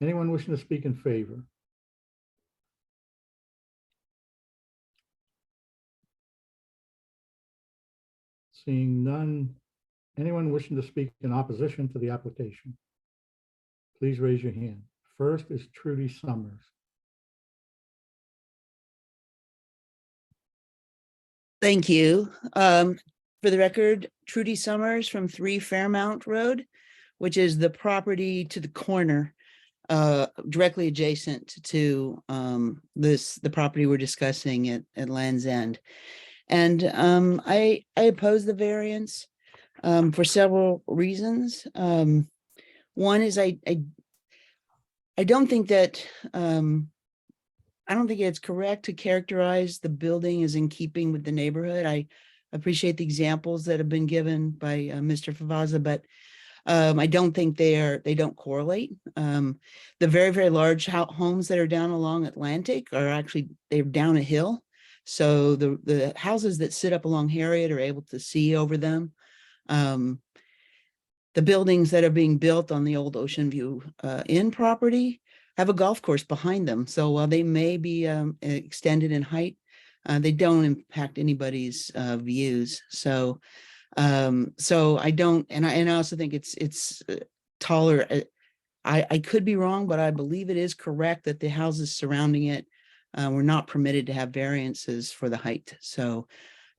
Anyone wishing to speak in favor? Seeing none. Anyone wishing to speak in opposition to the application? Please raise your hand. First is Trudy Summers. Thank you. For the record, Trudy Summers from 3 Fairmount Road, which is the property to the corner, directly adjacent to the property we're discussing at Land's End. And I oppose the variance for several reasons. One is I don't think that I don't think it's correct to characterize the building as in keeping with the neighborhood. I appreciate the examples that have been given by Mr. Favazza, but I don't think they don't correlate. The very, very large homes that are down along Atlantic are actually, they're down a hill. So the houses that sit up along Harriet are able to see over them. The buildings that are being built on the old Ocean View Inn property have a golf course behind them. So while they may be extended in height, they don't impact anybody's views. So I don't, and I also think it's taller. I could be wrong, but I believe it is correct that the houses surrounding it were not permitted to have variances for the height. So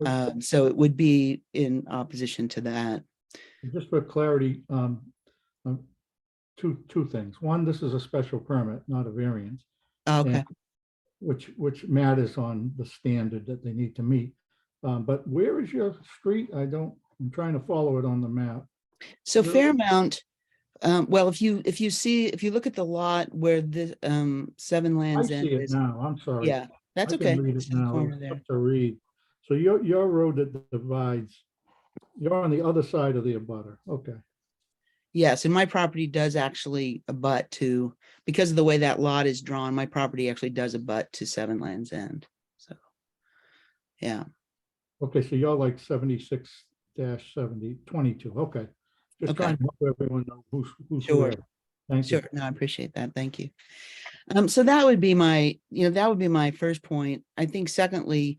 it would be in opposition to that. Just for clarity, two things. One, this is a special permit, not a variance. Okay. and which matters on the standard that they need to meet. But where is your street? I'm trying to follow it on the map. So Really? Fairmount, well, if you look at the lot where the Seven I Lands see End it is, now. I'm sorry. yeah, that's I can okay. read It's it in the now. corner It's there. tough to read. So your road that divides, you're on the other side of the abutter. Okay. Yes, and my property does actually abut to, because of the way that lot is drawn, my property actually does abut to Seven Lands End. So, yeah. Okay, so you're like 76-70-22. Okay. Just Okay. trying to help everyone know who's Sure. where. Thank you. Sure. No, I appreciate that. Thank you. So that would be my, my first point. I think secondly,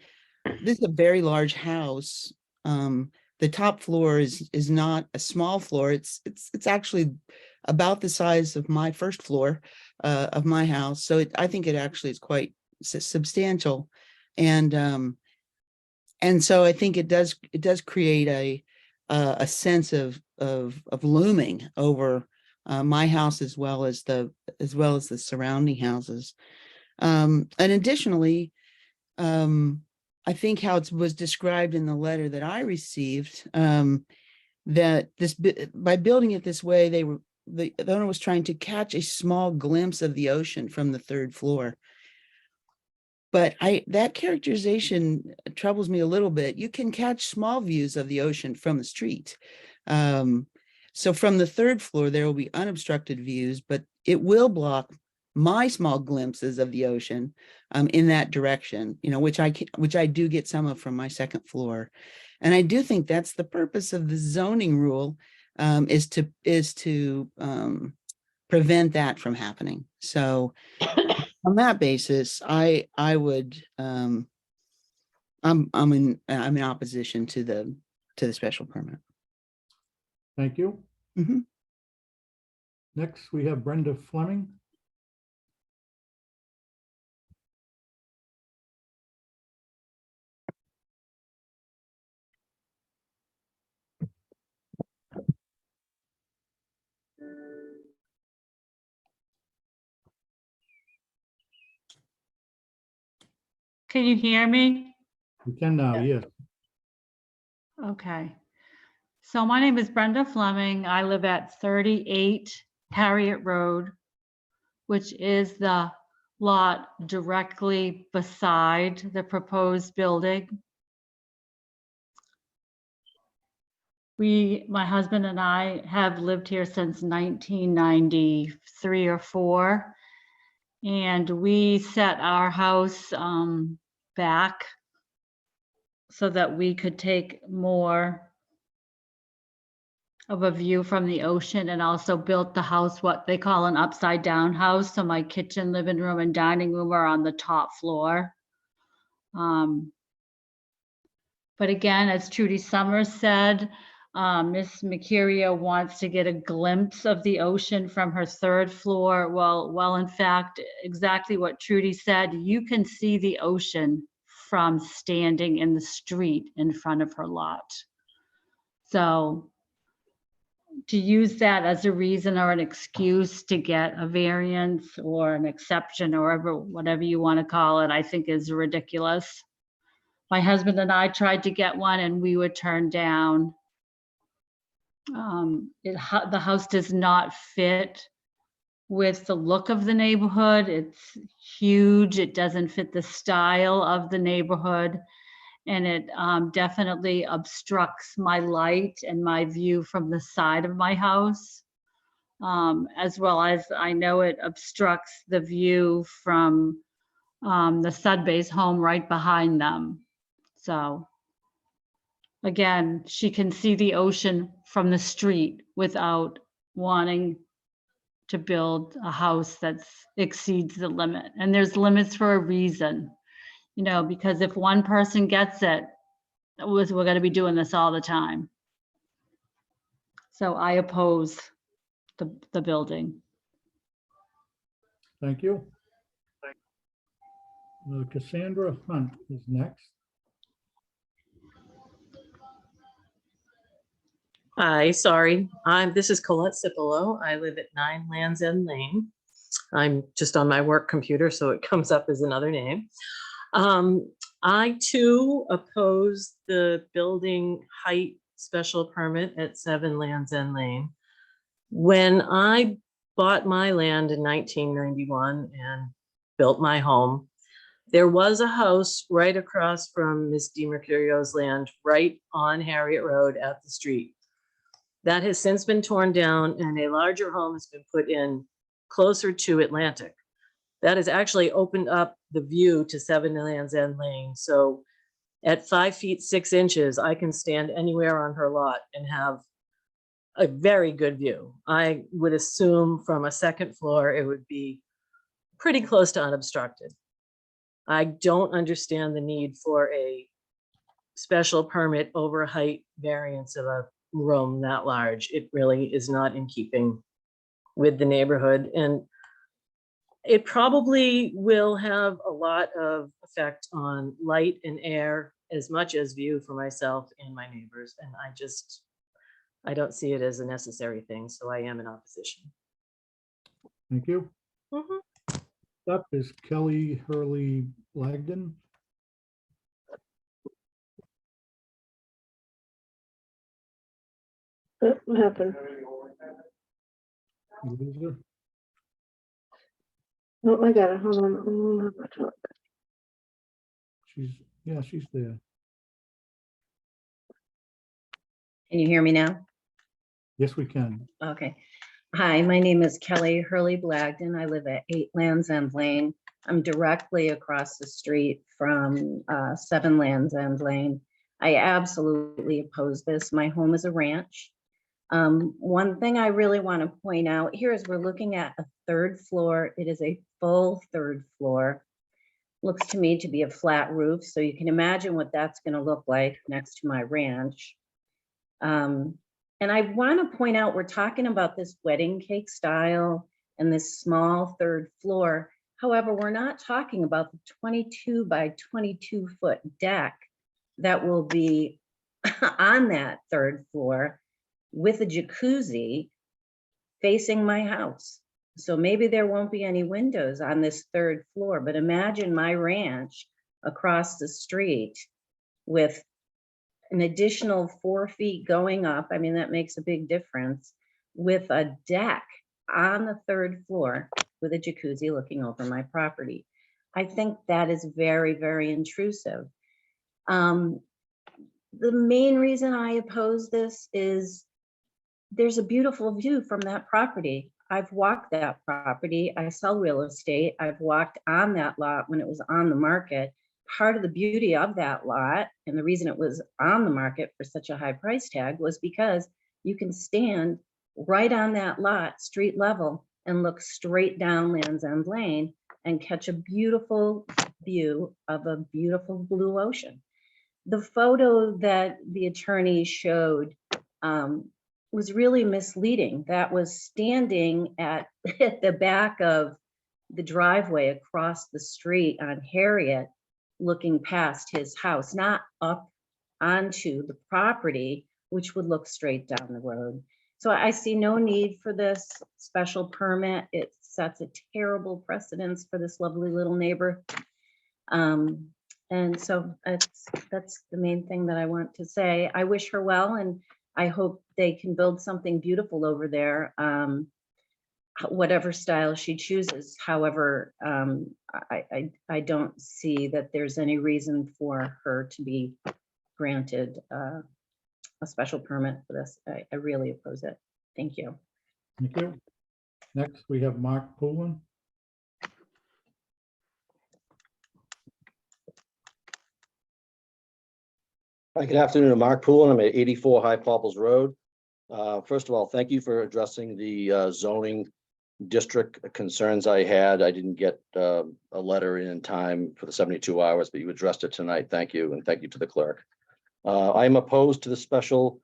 this is a very large house. The top floor is not a small floor. It's actually about the size of my first floor of my house. So I think it actually is quite substantial. And so I think it does create a sense of looming over my house as well as the surrounding houses. And additionally, I think how it was described in the letter that I received, that by building it this way, the owner was trying to catch a small glimpse of the ocean from the third floor. But that characterization troubles me a little bit. You can catch small views of the ocean from the street. So from the third floor, there will be unobstructed views, but it will block my small glimpses of the ocean in that direction, which I do get some of from my second floor. And I do think that's the purpose of the zoning rule, is to prevent that from happening. So on that basis, I would, I'm in opposition to the special permit. Thank you. Mhm. Next, we have Brenda Fleming. Can you hear me? You can now, yes. Okay. So my name is Brenda Fleming. I live at 38 Harriet Road, which is the lot directly beside the proposed building. My husband and I have lived here since 1993 or 4. And we set our house back so that we could take more of a view from the ocean, and also built the house what they call an upside down house. So my kitchen, living room, and dining room are on the top floor. But again, as Trudy Summers said, Miss Mercurio wants to get a glimpse of the ocean from her third floor. Well, in fact, exactly what Trudy said, you can see the ocean from standing in the street in front of her lot. So to use that as a reason or an excuse to get a variance or an exception or whatever you want to call it, I think is ridiculous. My husband and I tried to get one and we were turned down. The house does not fit with the look of the neighborhood. It's huge. It doesn't fit the style of the neighborhood. And it definitely obstructs my light and my view from the side of my house. As well as I know it obstructs the view from the Sudbay's home right behind them. So again, she can see the ocean from the street without wanting to build a house that exceeds the limit. And there's limits for a reason, you know, because if one person gets it, we're going to be doing this all the time. So I oppose the building. Thank you. Cassandra Hunt is next. Hi, sorry. This is Colette Cipolo. I live at 9 Land's End Lane. I'm just on my work computer, so it comes up as another name. I too oppose the building height special permit at 7 Land's End Lane. When I bought my land in 1991 and built my home, there was a house right across from Miss DiMercurio's land, right on Harriet Road at the street. That has since been torn down and a larger home has been put in closer to Atlantic. That has actually opened up the view to 7 Land's End Lane. So at 5 feet 6 inches, I can stand anywhere on her lot and have a very good view. I would assume from a second floor, it would be pretty close to unobstructed. I don't understand the need for a special permit over height variance of a room that large. It really is not in keeping with the neighborhood. And it probably will have a lot of effect on light and air as much as view for myself and my neighbors. And I don't see it as a necessary thing. So I am in opposition. Thank you. Up is Kelly Hurley Blagden. What happened? You lose her? Oh, I got it. Hold on. She's there. Can you hear me now? Yes, we can. Okay. Hi, my name is Kelly Hurley Blagden. I live at 8 Land's End Lane. I'm directly across the street from 7 Land's End Lane. I absolutely oppose this. My home is a ranch. One thing I really want to point out here is we're looking at a 3rd floor. It is a full 3rd floor. Looks to me to be a flat roof, so you can imagine what that's going to look like next to my ranch. And I want to point out, we're talking about this wedding cake style and this small 3rd floor. However, we're not talking about the 22 by 22 foot deck that will be on that 3rd floor with a jacuzzi facing my house. So maybe there won't be any windows on this 3rd floor, but imagine my ranch across the street with an additional 4 feet going up. I mean, that makes a big difference, with a deck on the 3rd floor with a jacuzzi looking over my property. I think that is very, very intrusive. The main reason I oppose this is there's a beautiful view from that property. I've walked that property. I sell real estate. I've walked on that lot when it was on the market. Part of the beauty of that lot, and the reason it was on the market for such a high price tag, was because you can stand right on that lot, street level, and look straight down Land's End Lane and catch a beautiful view of a beautiful blue ocean. The photo that the attorney showed was really misleading. That was standing at the back of the driveway across the street on Harriet, looking past his house, not up onto the property, which would look straight down the road. So I see no need for this special permit. It sets a terrible precedence for this lovely little neighbor. And so that's the main thing that I want to say. I wish her well, and I hope they can build something beautiful over there. whatever style she chooses. However, I don't see that there's any reason for her to be granted a special permit for this. I really oppose it. Thank you. Thank you. Next, we have Mark Poulin. Hi, good afternoon. Mark Poulin. I'm at 84 High Popples Road. First of all, thank you for addressing the zoning district concerns I had. I didn't get a letter in time for the 72 hours, but you addressed it tonight. Thank you, and thank you to the clerk. I am opposed to the special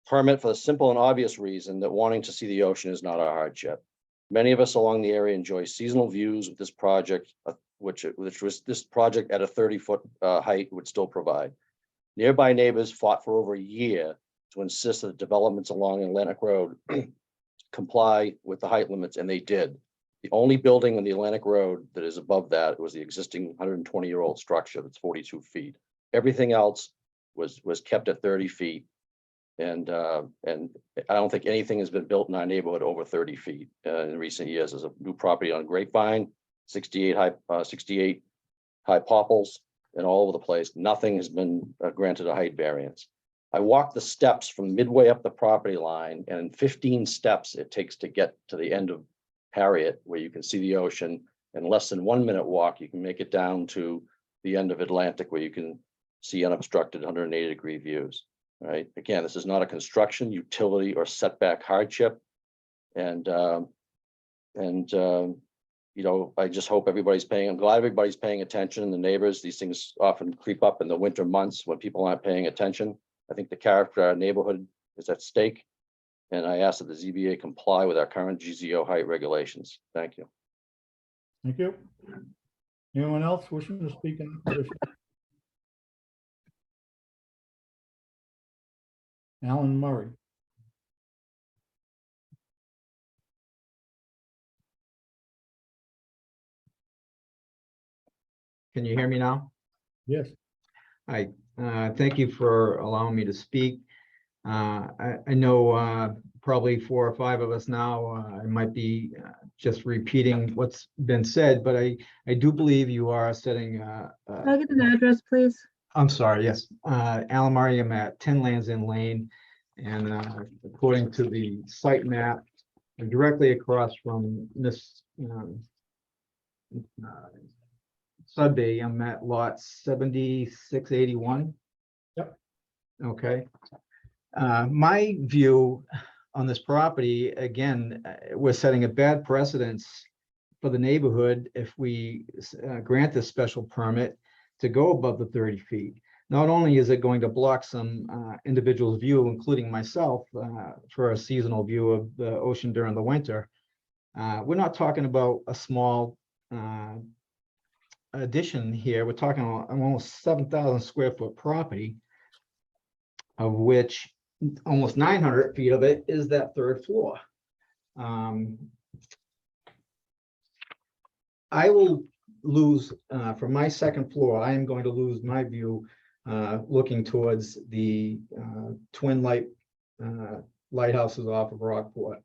permit for the simple and obvious reason that wanting to see the ocean is not a hardship. Many of us along the area enjoy seasonal views with this project, which was this project at a 30-foot height would still provide. Nearby neighbors fought for over a year to insist that developments along Atlantic Road comply with the height limits, and they did. The only building on the Atlantic Road that is above that was the existing 120-year-old structure that's 42 feet. Everything else was kept at 30 feet. And I don't think anything has been built in our neighborhood over 30 feet in recent years. There's a new property on Grapevine, 68 High Popples, and all over the place. Nothing has been granted a height variance. I walked the steps from midway up the property line, and in 15 steps it takes to get to the end of Harriet, where you can see the ocean. In less than 1 minute walk, you can make it down to the end of Atlantic, where you can see unobstructed 180-degree views. Right. Again, this is not a construction, utility, or setback hardship. And you know, I just hope everybody's paying. I'm glad everybody's paying attention. The neighbors, these things often creep up in the winter months when people aren't paying attention. I think the character of our neighborhood is at stake. And I ask that the ZBA comply with our current GZO height regulations. Thank you. Thank you. Anyone else wishing to speak in opposition? Alan Murray. Can you hear me now? Yes. Hi, thank you for allowing me to speak. I know probably 4 or 5 of us now, I might be just repeating what's been said, but I do believe you are setting. Can I get an address, please? I'm sorry, yes. Alan Murray, I'm at 10 Lands End Lane. And according to the site map, I'm directly across from Miss Sudby. I'm at lot 7681. Yep. Okay. My view on this property, again, we're setting a bad precedence for the neighborhood if we grant this special permit to go above the 30 feet. Not only is it going to block some individuals' view, including myself, for a seasonal view of the ocean during the winter, we're not talking about a small addition here. We're talking almost 7,000 square foot property, of which almost 900 feet of it is that 3rd floor. I will lose from my 2nd floor. I am going to lose my view looking towards the twin lighthouses off of Rockport.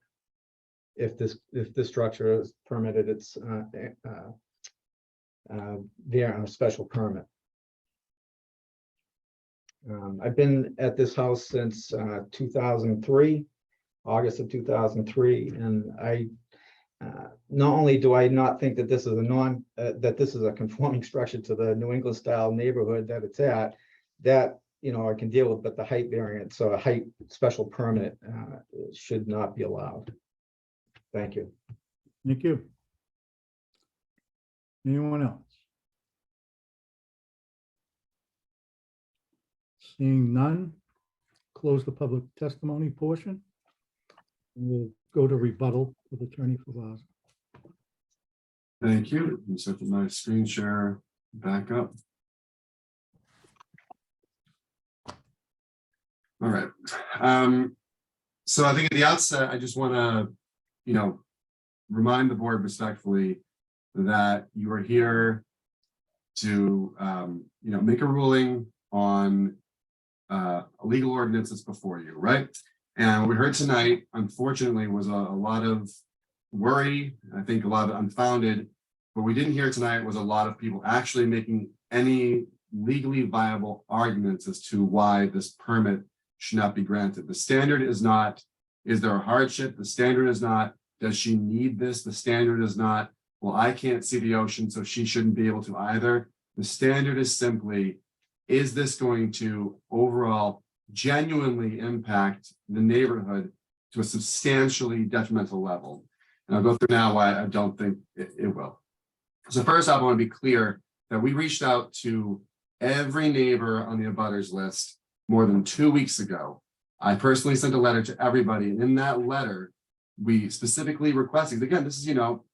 If this structure is permitted, it's there on a special permit. I've been at this house since 2003, August of 2003, and I not only do I not think that this is a conforming structure to the New England style neighborhood that it's at, that I can deal with, but the height variance, so a height special permit should not be allowed. Thank you. Thank you. Anyone else? Seeing none, close the public testimony portion. We'll go to rebuttal with Attorney Favazza. Thank you. Let me set my screen share back up. All right. So I think at the outset, I just want to, remind the board respectfully that you are here to, make a ruling on a legal ordinance that's before you, right? And what we heard tonight, unfortunately, was a lot of worry. I think a lot of it unfounded. What we didn't hear tonight was a lot of people actually making any legally viable arguments as to why this permit should not be granted. The standard is not, is there a hardship? The standard is not, does she need this? The standard is not, well, I can't see the ocean, so she shouldn't be able to either. The standard is simply, is this going to overall genuinely impact the neighborhood to a substantially detrimental level? And I'll go through now why I don't think it will. So first off, I want to be clear that we reached out to every neighbor on the abutters list more than 2 weeks ago. I personally sent a letter to everybody, and in that letter, we specifically requested, again, this is,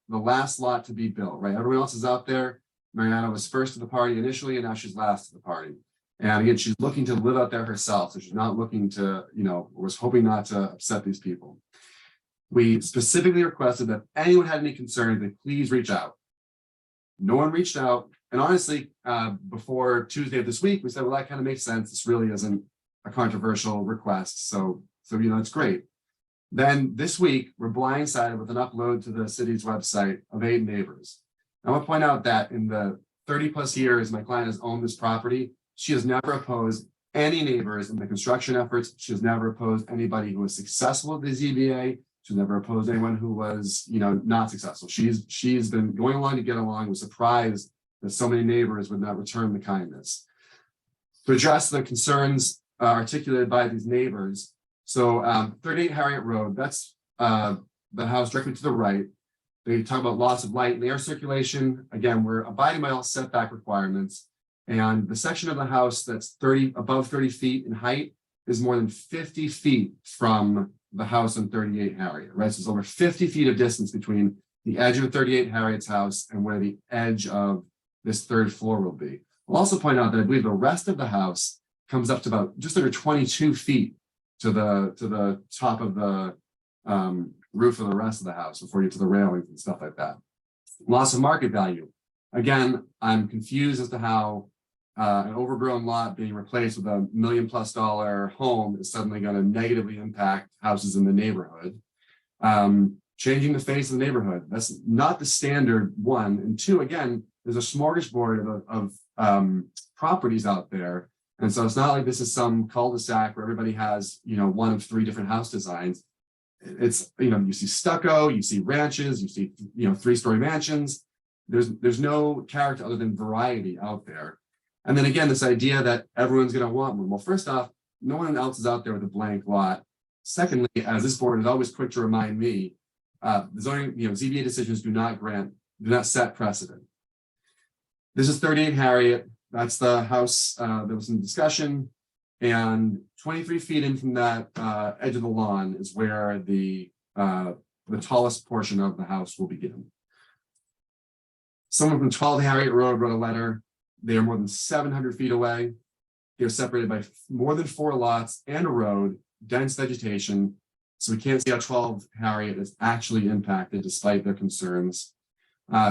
the last lot to be built, right? Everyone else is out there. Mariana was first to the party initially, and now she's last to the party. And again, she's looking to live out there herself. So she's not looking to, was hoping not to upset these people. We specifically requested that if anyone had any concerns, they please reach out. No one reached out. And honestly, before Tuesday of this week, we said, well, that kind of makes sense. This really isn't a controversial request. So it's great. Then this week, we're blindsided with an upload to the city's website of 8 neighbors. I want to point out that in the 30+ years my client has owned this property, she has never opposed any neighbors in the construction efforts. She has never opposed anybody who was successful at the ZBA. She's never opposed anyone who was, not successful. She's been going along to get along. Was surprised that so many neighbors would not return the kindness. To address the concerns articulated by these neighbors, so 38 Harriet Road, that's the house directly to the right. They talk about loss of light and air circulation. Again, we're abiding by all setback requirements. And the section of the house that's above 30 feet in height is more than 50 feet from the house on 38 Harriet, right? So there's over 50 feet of distance between the edge of 38 Harriet's house and where the edge of this 3rd floor will be. I'll also point out that I believe the rest of the house comes up to about just under 22 feet to the top of the roof of the rest of the house before you get to the railings and stuff like that. Loss of market value. Again, I'm confused as to how an overgrown lot being replaced with $1 million+ home is suddenly going to negatively impact houses in the neighborhood. Changing the face of the neighborhood. That's not the standard, one. And two, again, there's a smorgasbord of properties out there. And so it's not like this is some cul-de-sac where everybody has, one of 3 different house designs. It's, you see stucco, you see ranches, you see, 3-story mansions. There's no character other than variety out there. And then again, this idea that everyone's going to want one. Well, first off, no one else is out there with a blank lot. Secondly, as this board is always quick to remind me, the zoning, ZBA decisions do not set precedent. This is 38 Harriet. That's the house that was in discussion. And 23 feet in from that edge of the lawn is where the tallest portion of the house will begin. Someone from 12 Harriet Road wrote a letter. They are more than 700 feet away. They're separated by more than 4 lots and a road, dense vegetation. So we can't see how 12 Harriet is actually impacted despite their concerns.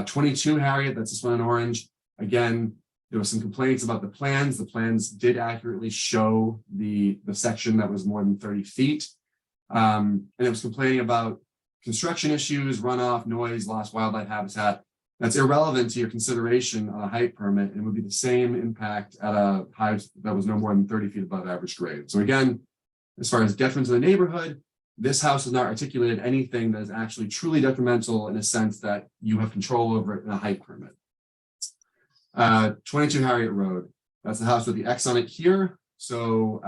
22 Harriet, that's this one in orange. Again, there was some complaints about the plans. The plans did accurately show the section that was more than 30 feet. And it was complaining about construction issues, runoff, noise, lost wildlife habitat. That's irrelevant to your consideration on a height permit and would be the same impact at a height that was no more than 30 feet above average grade. So again, as far as detriment to the neighborhood, this house has not articulated anything that is actually truly detrimental in a sense that you have control over it in a height permit. 22 Harriet Road, that's the house with the X on it here. So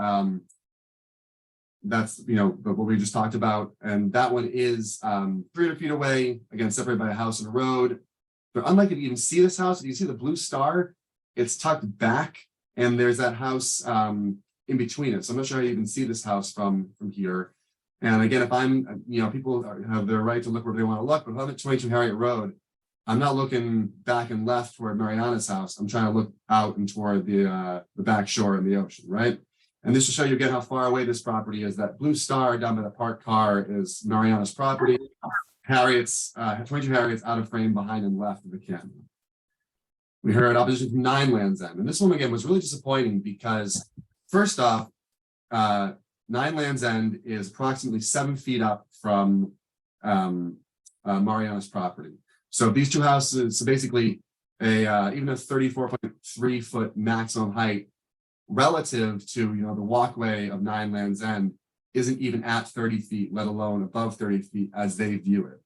that's, what we just talked about. And that one is 300 feet away, again, separated by a house and a road. But unlike if you even see this house, if you see the blue star, it's tucked back and there's that house in between it. So I'm not sure how you even see this house from here. And again, if I'm, people have their right to look where they want to look, but if I'm at 22 Harriet Road, I'm not looking back and left toward Mariana's house. I'm trying to look out and toward the back shore and the ocean, right? And this will show you again how far away this property is. That blue star down by the parked car is Mariana's property. 22 Harriet's out of frame behind and left of the camera. We heard opposition from 9 Land's End. And this one again was really disappointing because first off, 9 Land's End is approximately 7 feet up from Mariana's property. So these two houses, so basically even a 34.3 foot maximum height relative to, the walkway of 9 Land's End isn't even at 30 feet, let alone above 30 feet as they view it.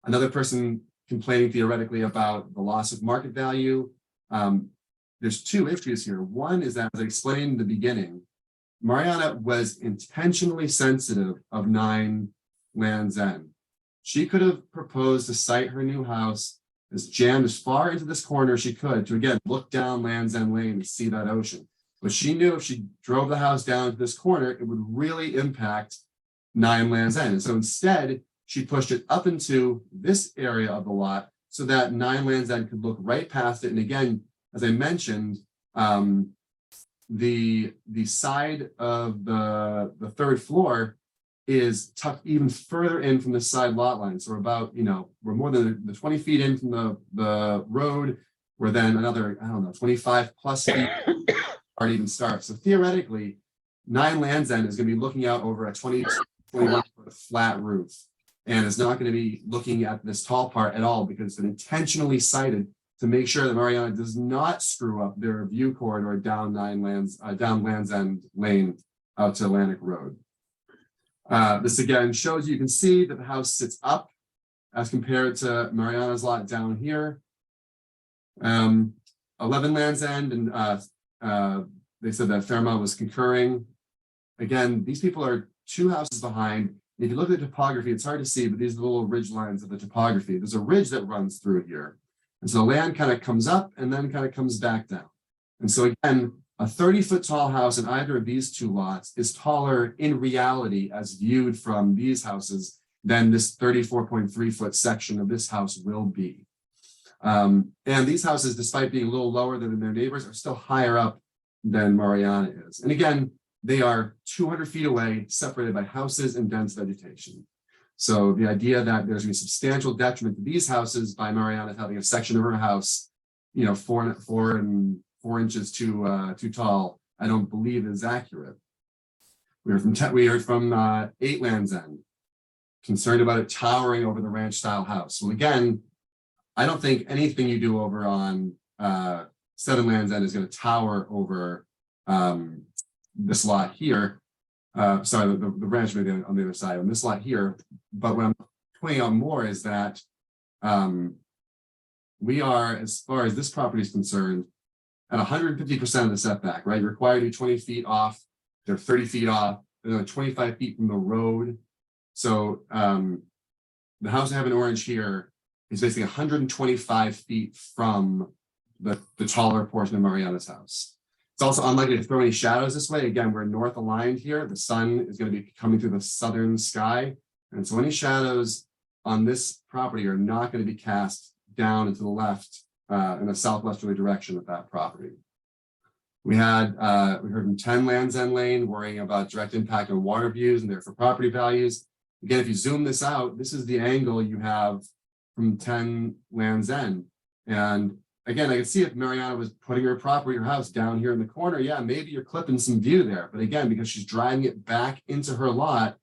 Another person complaining theoretically about the loss of market value. There's two issues here. One is that, as I explained in the beginning, Mariana was intentionally sensitive of 9 Land's End. She could have proposed to site her new house as jammed as far into this corner as she could to, again, look down Land's End Lane and see that ocean. But she knew if she drove the house down to this corner, it would really impact 9 Land's End. And so instead, she pushed it up into this area of the lot so that 9 Land's End could look right past it. And again, as I mentioned, the side of the third floor is tucked even further in from the side lot line. So we're about, we're more than the 20 feet in from the road. We're then another, 25 plus feet or even start. So theoretically, 9 Land's End is going to be looking out over a 21 foot flat roof. And it's not going to be looking at this tall part at all because it's been intentionally sited to make sure that Mariana does not screw up their view corridor down Land's End Lane out to Atlantic Road. This again shows you can see that the house sits up as compared to Mariana's lot down here. 11 Land's End, and they said that Fairmont was concurring. Again, these people are 2 houses behind. If you look at the topography, it's hard to see, but these are the little ridge lines of the topography. There's a ridge that runs through here. And so the land kind of comes up and then kind of comes back down. And so again, a 30-foot tall house in either of these 2 lots is taller in reality as viewed from these houses than this 34.3 foot section of this house will be. And these houses, despite being a little lower than their neighbors, are still higher up than Mariana is. And again, they are 200 feet away, separated by houses and dense vegetation. So the idea that there's going to be substantial detriment to these houses by Mariana having a section of her house, 4 inches too tall, I don't believe is accurate. We heard from 8 Land's End, concerned about it towering over the ranch style house. Well, again, I don't think anything you do over on 7 Land's End is going to tower over this lot here. Sorry, the ranch maybe on the other side, on this lot here. But what I'm pointing out more is that we are, as far as this property is concerned, at 150% of the setback, right? You're required to be 20 feet off. They're 30 feet off. They're 25 feet from the road. So the house I have in orange here is basically 125 feet from the taller portion of Mariana's house. It's also unlikely to throw any shadows this way. Again, we're north aligned here. The sun is going to be coming through the southern sky. And so any shadows on this property are not going to be cast down and to the left in a southwesterly direction of that property. We heard from 10 Land's End Lane worrying about direct impact on water views and therefore property values. Again, if you zoom this out, this is the angle you have from 10 Land's End. And again, I can see if Mariana was putting her property, her house down here in the corner, yeah, maybe you're clipping some view there. But again, because she's driving it back into her lot,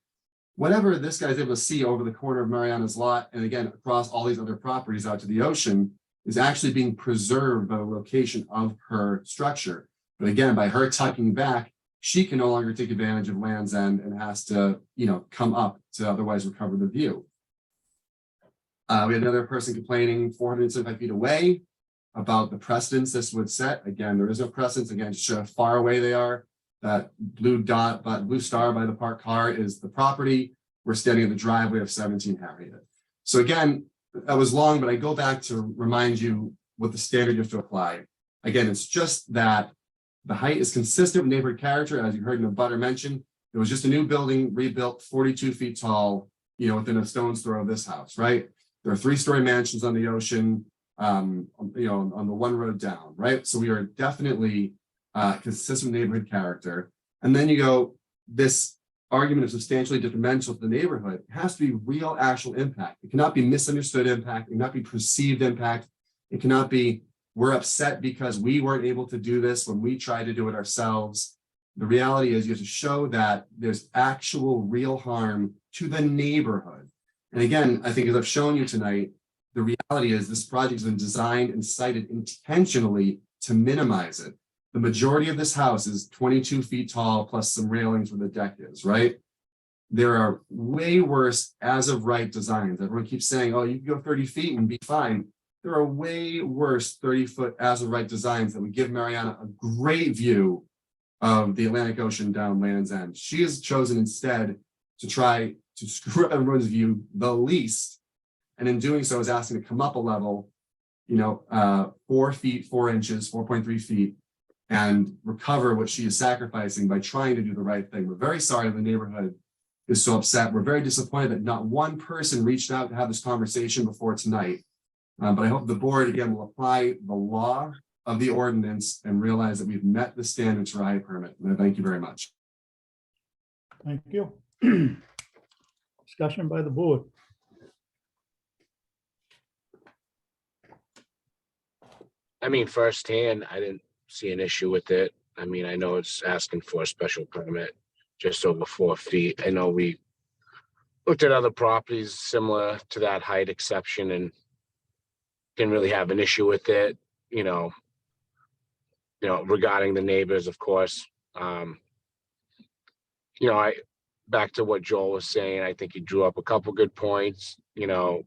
whatever this guy's able to see over the corner of Mariana's lot, and again, across all these other properties out to the ocean, is actually being preserved by the location of her structure. But again, by her tucking back, she can no longer take advantage of Land's End and has to, come up to otherwise recover the view. We had another person complaining 475 feet away about the precedence this would set. Again, there is no precedence. Again, just show how far away they are. That blue dot, blue star by the parked car is the property. We're standing in the driveway of 17 Harriet. So again, that was long, but I go back to remind you what the standard you have to apply. Again, it's just that the height is consistent with neighborhood character, as you heard in the butter mention. It was just a new building rebuilt 42 feet tall, within a stone's throw of this house, right? There are 3-story mansions on the ocean, on the one road down, right? So we are definitely consistent with neighborhood character. And then you go, this argument of substantially detrimental to the neighborhood has to be real actual impact. It cannot be misunderstood impact. It cannot be perceived impact. It cannot be, we're upset because we weren't able to do this when we tried to do it ourselves. The reality is you have to show that there's actual real harm to the neighborhood. And again, I think as I've shown you tonight, the reality is this project has been designed and cited intentionally to minimize it. The majority of this house is 22 feet tall plus some railings where the deck is, right? There are way worse as of right designs. Everyone keeps saying, oh, you can go 30 feet and be fine. There are way worse 30-foot as of right designs that would give Mariana a great view of the Atlantic Ocean down Land's End. She has chosen instead to try to screw up everyone's view the least. And in doing so is asking to come up a level, 4 feet, 4 inches, 4.3 feet, and recover what she is sacrificing by trying to do the right thing. We're very sorry the neighborhood is so upset. We're very disappointed that not one person reached out to have this conversation before tonight. But I hope the board again will apply the law of the ordinance and realize that we've met the standards for a permit. And I thank you very much. Thank you. Discussion by the board. I mean, firsthand, I didn't see an issue with it. I mean, I know it's asking for a special permit, just over 4 feet. I know we looked at other properties similar to that height exception and didn't really have an issue with it, regarding the neighbors, of course. Back to what Joel was saying, I think he drew up a couple good points. The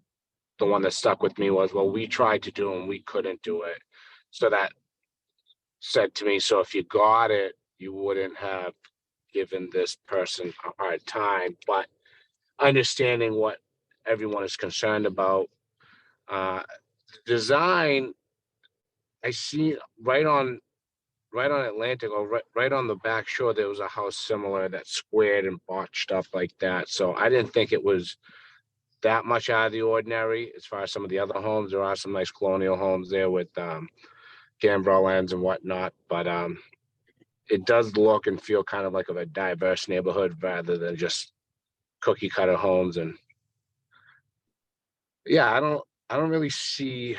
one that stuck with me was, well, we tried to do and we couldn't do it. So that said to me, so if you got it, you wouldn't have given this person a hard time. But understanding what everyone is concerned about, design, I see right on Atlantic, or right on the back shore, there was a house similar that squared and botched up like that. So I didn't think it was that much out of the ordinary as far as some of the other homes. There are some nice colonial homes there with gambrel ends and whatnot, but it does look and feel kind of like a diverse neighborhood rather than just cookie cutter homes. And yeah, I don't really see,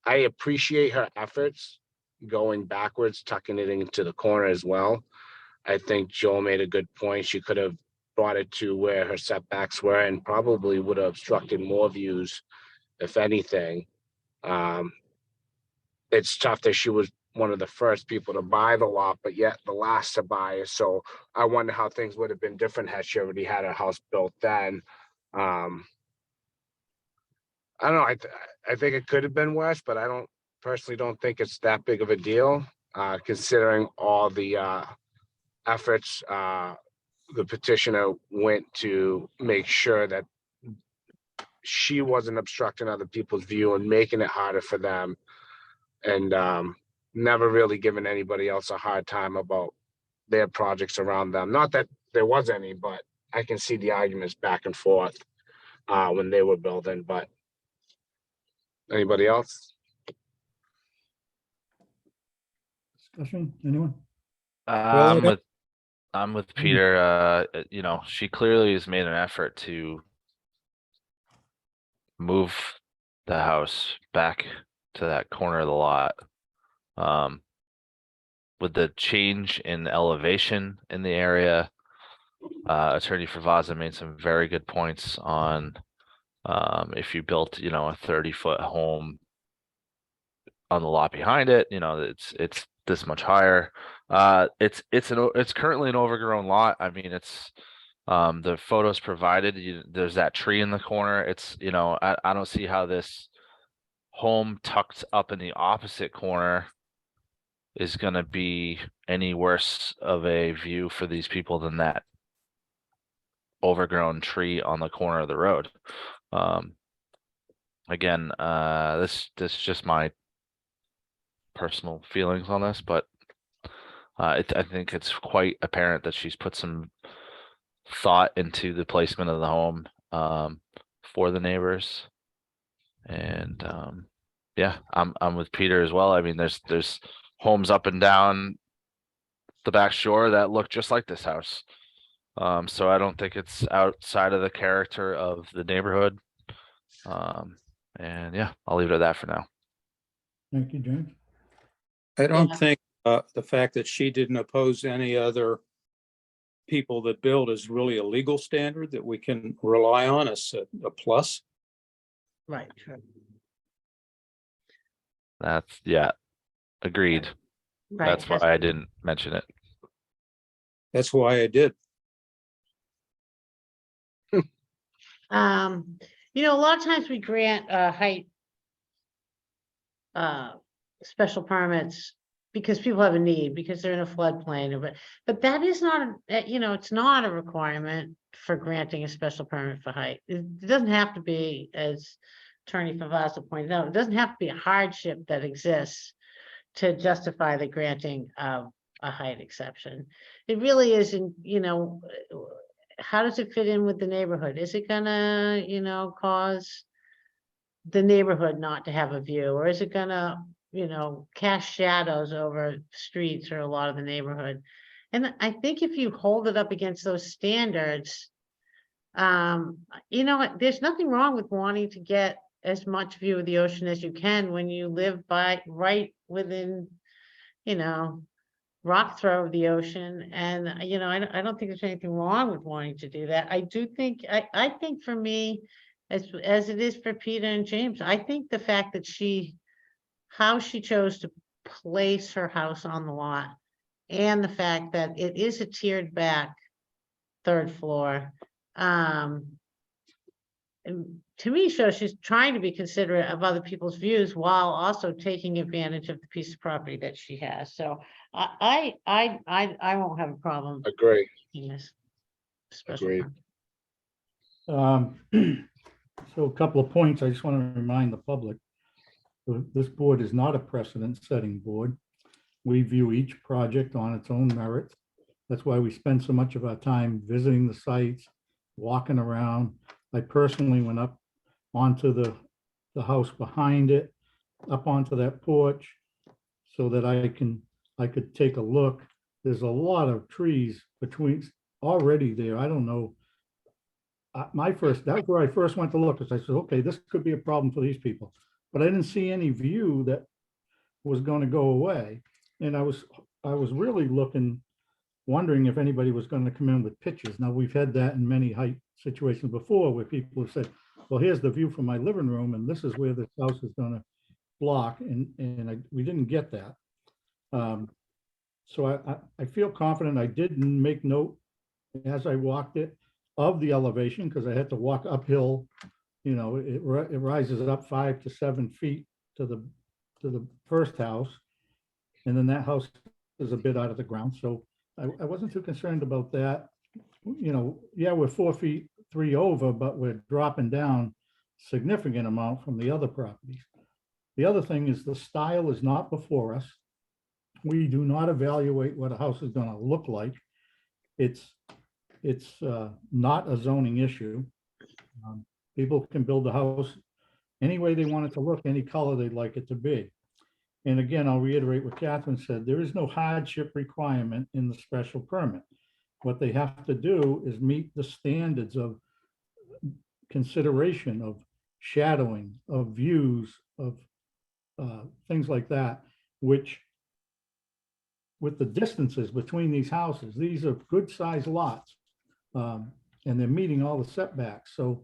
I appreciate her efforts going backwards, tucking it into the corner as well. I think Joel made a good point. She could have brought it to where her setbacks were and probably would have obstructed more views, if anything. It's tough that she was one of the first people to buy the lot, but yet the last to buy it. So I wonder how things would have been different had she already had her house built then. I don't know. I think it could have been worse, but I personally don't think it's that big of a deal, considering all the efforts the petitioner went to make sure that she wasn't obstructing other people's view and making it harder for them, and never really giving anybody else a hard time about their projects around them. Not that there was any, but I can see the arguments back and forth when they were building. But anybody else? Discussion, anyone? I'm with Peter. She clearly has made an effort to move the house back to that corner of the lot. With the change in elevation in the area, Attorney Favaza made some very good points on if you built, a 30-foot home on the lot behind it, it's this much higher. It's currently an overgrown lot. I mean, it's the photos provided, there's that tree in the corner. It's, I don't see how this home tucked up in the opposite corner is going to be any worse of a view for these people than that overgrown tree on the corner of the road. Again, this is just my personal feelings on this, but I think it's quite apparent that she's put some thought into the placement of the home for the neighbors. And yeah, I'm with Peter as well. I mean, there's homes up and down the back shore that look just like this house. So I don't think it's outside of the character of the neighborhood. And yeah, I'll leave it at that for now. Thank you, James. I don't think the fact that she didn't oppose any other people that build is really a legal standard that we can rely on as a plus. Right. That's, yeah, agreed. Right. That's why I didn't mention it. That's why I did. You know, a lot of times we grant height special permits because people have a need, because they're in a floodplain, but that is not, you know, it's not a requirement for granting a special permit for height. It doesn't have to be, as Attorney Favazza pointed out, it doesn't have to be a hardship that exists to justify the granting of a height exception. It really isn't, you know, how does it fit in with the neighborhood? Is it gonna, you know, cause the neighborhood not to have a view, or is it gonna, you know, cast shadows over streets or a lot of the neighborhood? And I think if you hold it up against those standards, you know, there's nothing wrong with wanting to get as much view of the ocean as you can when you live right within, you know, rock throw of the ocean. And, you know, I don't think there's anything wrong with wanting to do that. I do think, I think for me, as it is for Peter and James, I think the fact that how she chose to place her house on the lot, and the fact that it is a tiered back third floor, to me shows she's trying to be considerate of other people's views while also taking advantage of the piece of property that she has. So I won't have a problem. Agree. Yes. Special Agreed. permit. So a couple of points I just want to remind the public. This board is not a precedent-setting board. We view each project on its own merits. That's why we spend so much of our time visiting the sites, walking around. I personally went up onto the house behind it, up onto that porch, so that I could take a look. There's a lot of trees between already there. I don't know. That's where I first went to look, because I said, okay, this could be a problem for these people. But I didn't see any view that was going to go away. And I was really wondering if anybody was going to come in with pictures. Now, we've had that in many height situations before, where people have said, well, here's the view from my living room, and this is where this house is going to block. And we didn't get that. So I feel confident. I did make note as I walked it of the elevation, because I had to walk uphill. You know, it rises up 5 to 7 feet to the first house, and then that house is a bit out of the ground. So I wasn't too concerned about that. You know, yeah, we're 4 feet 3 over, but we're dropping down significant amount from the other properties. The other thing is the style is not before us. We do not evaluate what a house is going to look like. It's not a zoning issue. People can build a house any way they want it to look, any color they'd like it to be. And again, I'll reiterate what Catherine said. There is no hardship requirement in the special permit. What they have to do is meet the standards of consideration, of shadowing, of views, of things like that, which with the distances between these houses, these are good sized lots, and they're meeting all the setbacks. So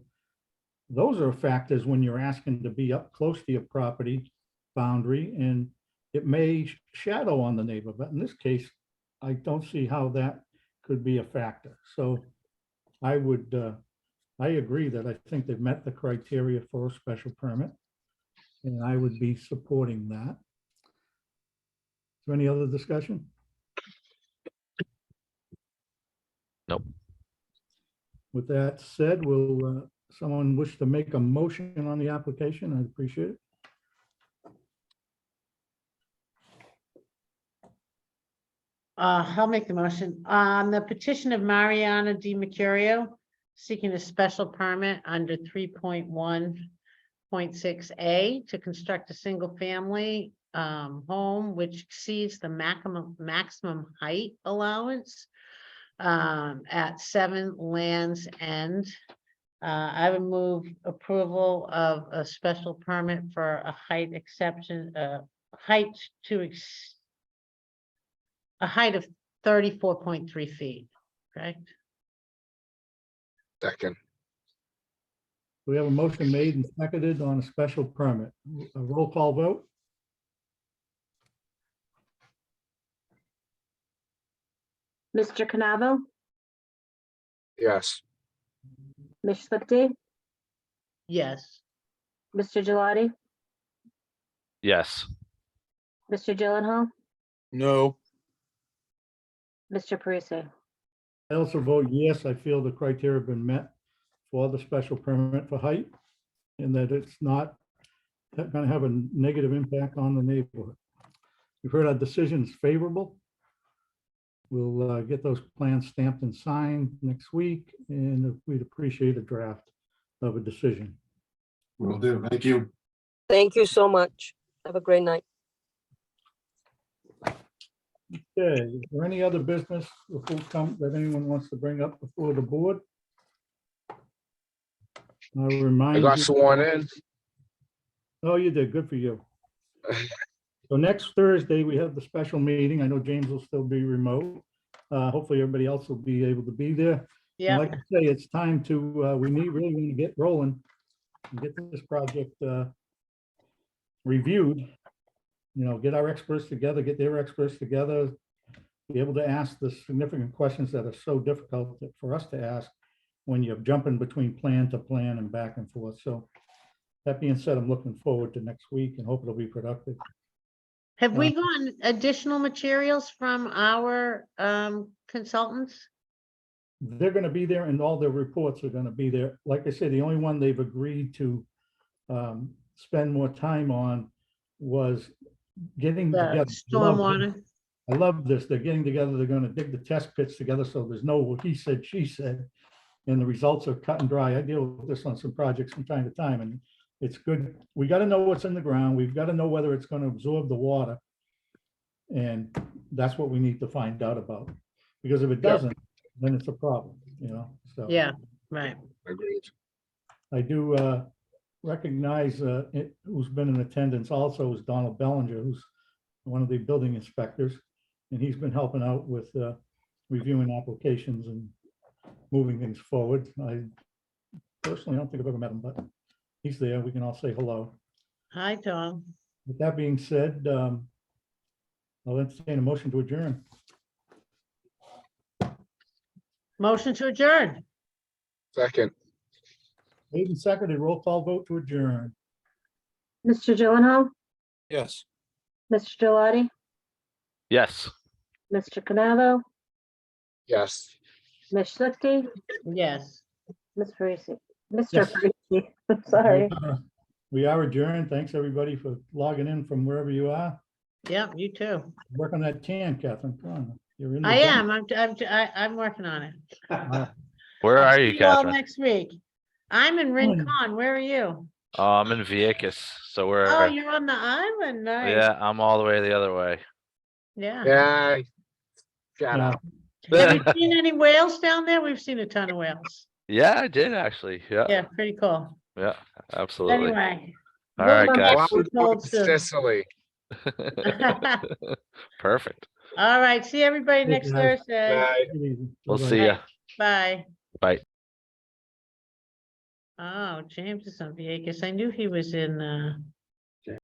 those are factors when you're asking to be up close to your property boundary, and it may shadow on the neighbor. But in this case, I don't see how that could be a factor. So I agree that I think they've met the criteria for a special permit, and I would be supporting that. Is there any other discussion? Nope. With that said, will someone wish to make a motion on the application? I'd appreciate it. I'll make the motion on the petition of Mariana Di Mercurio, seeking a special permit under 3.1.6A to construct a single family home which exceeds the maximum height allowance at 7 Land's End. I would move approval of a special permit for a height exception, a height of 34.3 feet. correct? Second, We have a motion made and seconded on a special permit. A roll call vote? Mr. Canavo, yes. Ms. Swifty, Yes. Mr. Gelati, Yes. Mr. Gyllenhaal, No. Mr. Parisi. I also vote yes. I feel the criteria have been met for the special permit for height and that it's not going to have a negative impact on the neighborhood. We've heard our decision is favorable. We'll get those plans stamped and signed next week, and we'd appreciate a draft of a decision. Will do. Thank you. Thank you so much. Have a great night. Okay, is there any other business that anyone wants to bring up before the board? I'll I remind got you. sworn in. Oh, you did. Good for you. So next Thursday, we have the special meeting. I know James will still be remote. Hopefully, everybody else will be able to be there. And Yeah, like I say, it's time to, we really want to get rolling and get this project reviewed. You know, get our experts together, get their experts together, be able to ask the significant questions that are so difficult for us to ask when you're jumping between plan to plan and back and forth. So that being said, I'm looking forward to next week and hope it'll be productive. have we gotten additional materials from our consultants? They're going to be there and all their reports are going to be there. Like I said, the only one they've agreed to spend more time on was getting The together. stormwater? I love this. They're getting together. They're going to dig the test pits together so there's no he said, she said, and the results are cut and dry. I deal with this on some projects from time to time, and it's good. We got to know what's in the ground. We've got to know whether it's going to absorb the water. And that's what we need to find out about. Because if it doesn't, then it's a problem, you know? So Yeah, right. Agreed. I do recognize who's been in attendance also is Donald Bellinger, who's one of the building inspectors. And he's been helping out with reviewing applications and moving things forward. I personally don't think I've ever met him, but he's there. We can all say hello. Hi, Tom. With that being said, I'll entertain a motion to adjourn. Motion to adjourn. Second, Made and seconded, roll call vote to adjourn. Mr. Gyllenhaal, Yes. Mr. Gelati, Yes. Mr. Canavo, yes. Ms. Swifty, Yes. Ms. Parisi, Mr. Yes. Parisi, I'm sorry. We are adjourned. Thanks, everybody, for logging in from wherever you are. Yeah, you too. Work on that tan, Catherine. Come on. You're in the I zone. am. I'm working on it. Where I'll are see you, all Catherine? next week. I'm in Rincon. Where are you? I'm in Vieques, so we're, Oh, you're on the island. Nice. yeah, I'm all the way the other way. Yeah. Yeah. Shut Yeah. up. Have you seen any whales down there? We've seen a ton of whales. Yeah, I did actually. Yeah, Yeah, pretty cool. yeah, absolutely. Anyway. All right, we'll guys. be told soon. Sicily. Perfect. All right. See everybody Hey, next guys. Thursday. Bye. We'll Bye-bye. see ya. Bye. Bye. Oh, James is on Vieques. I knew he was in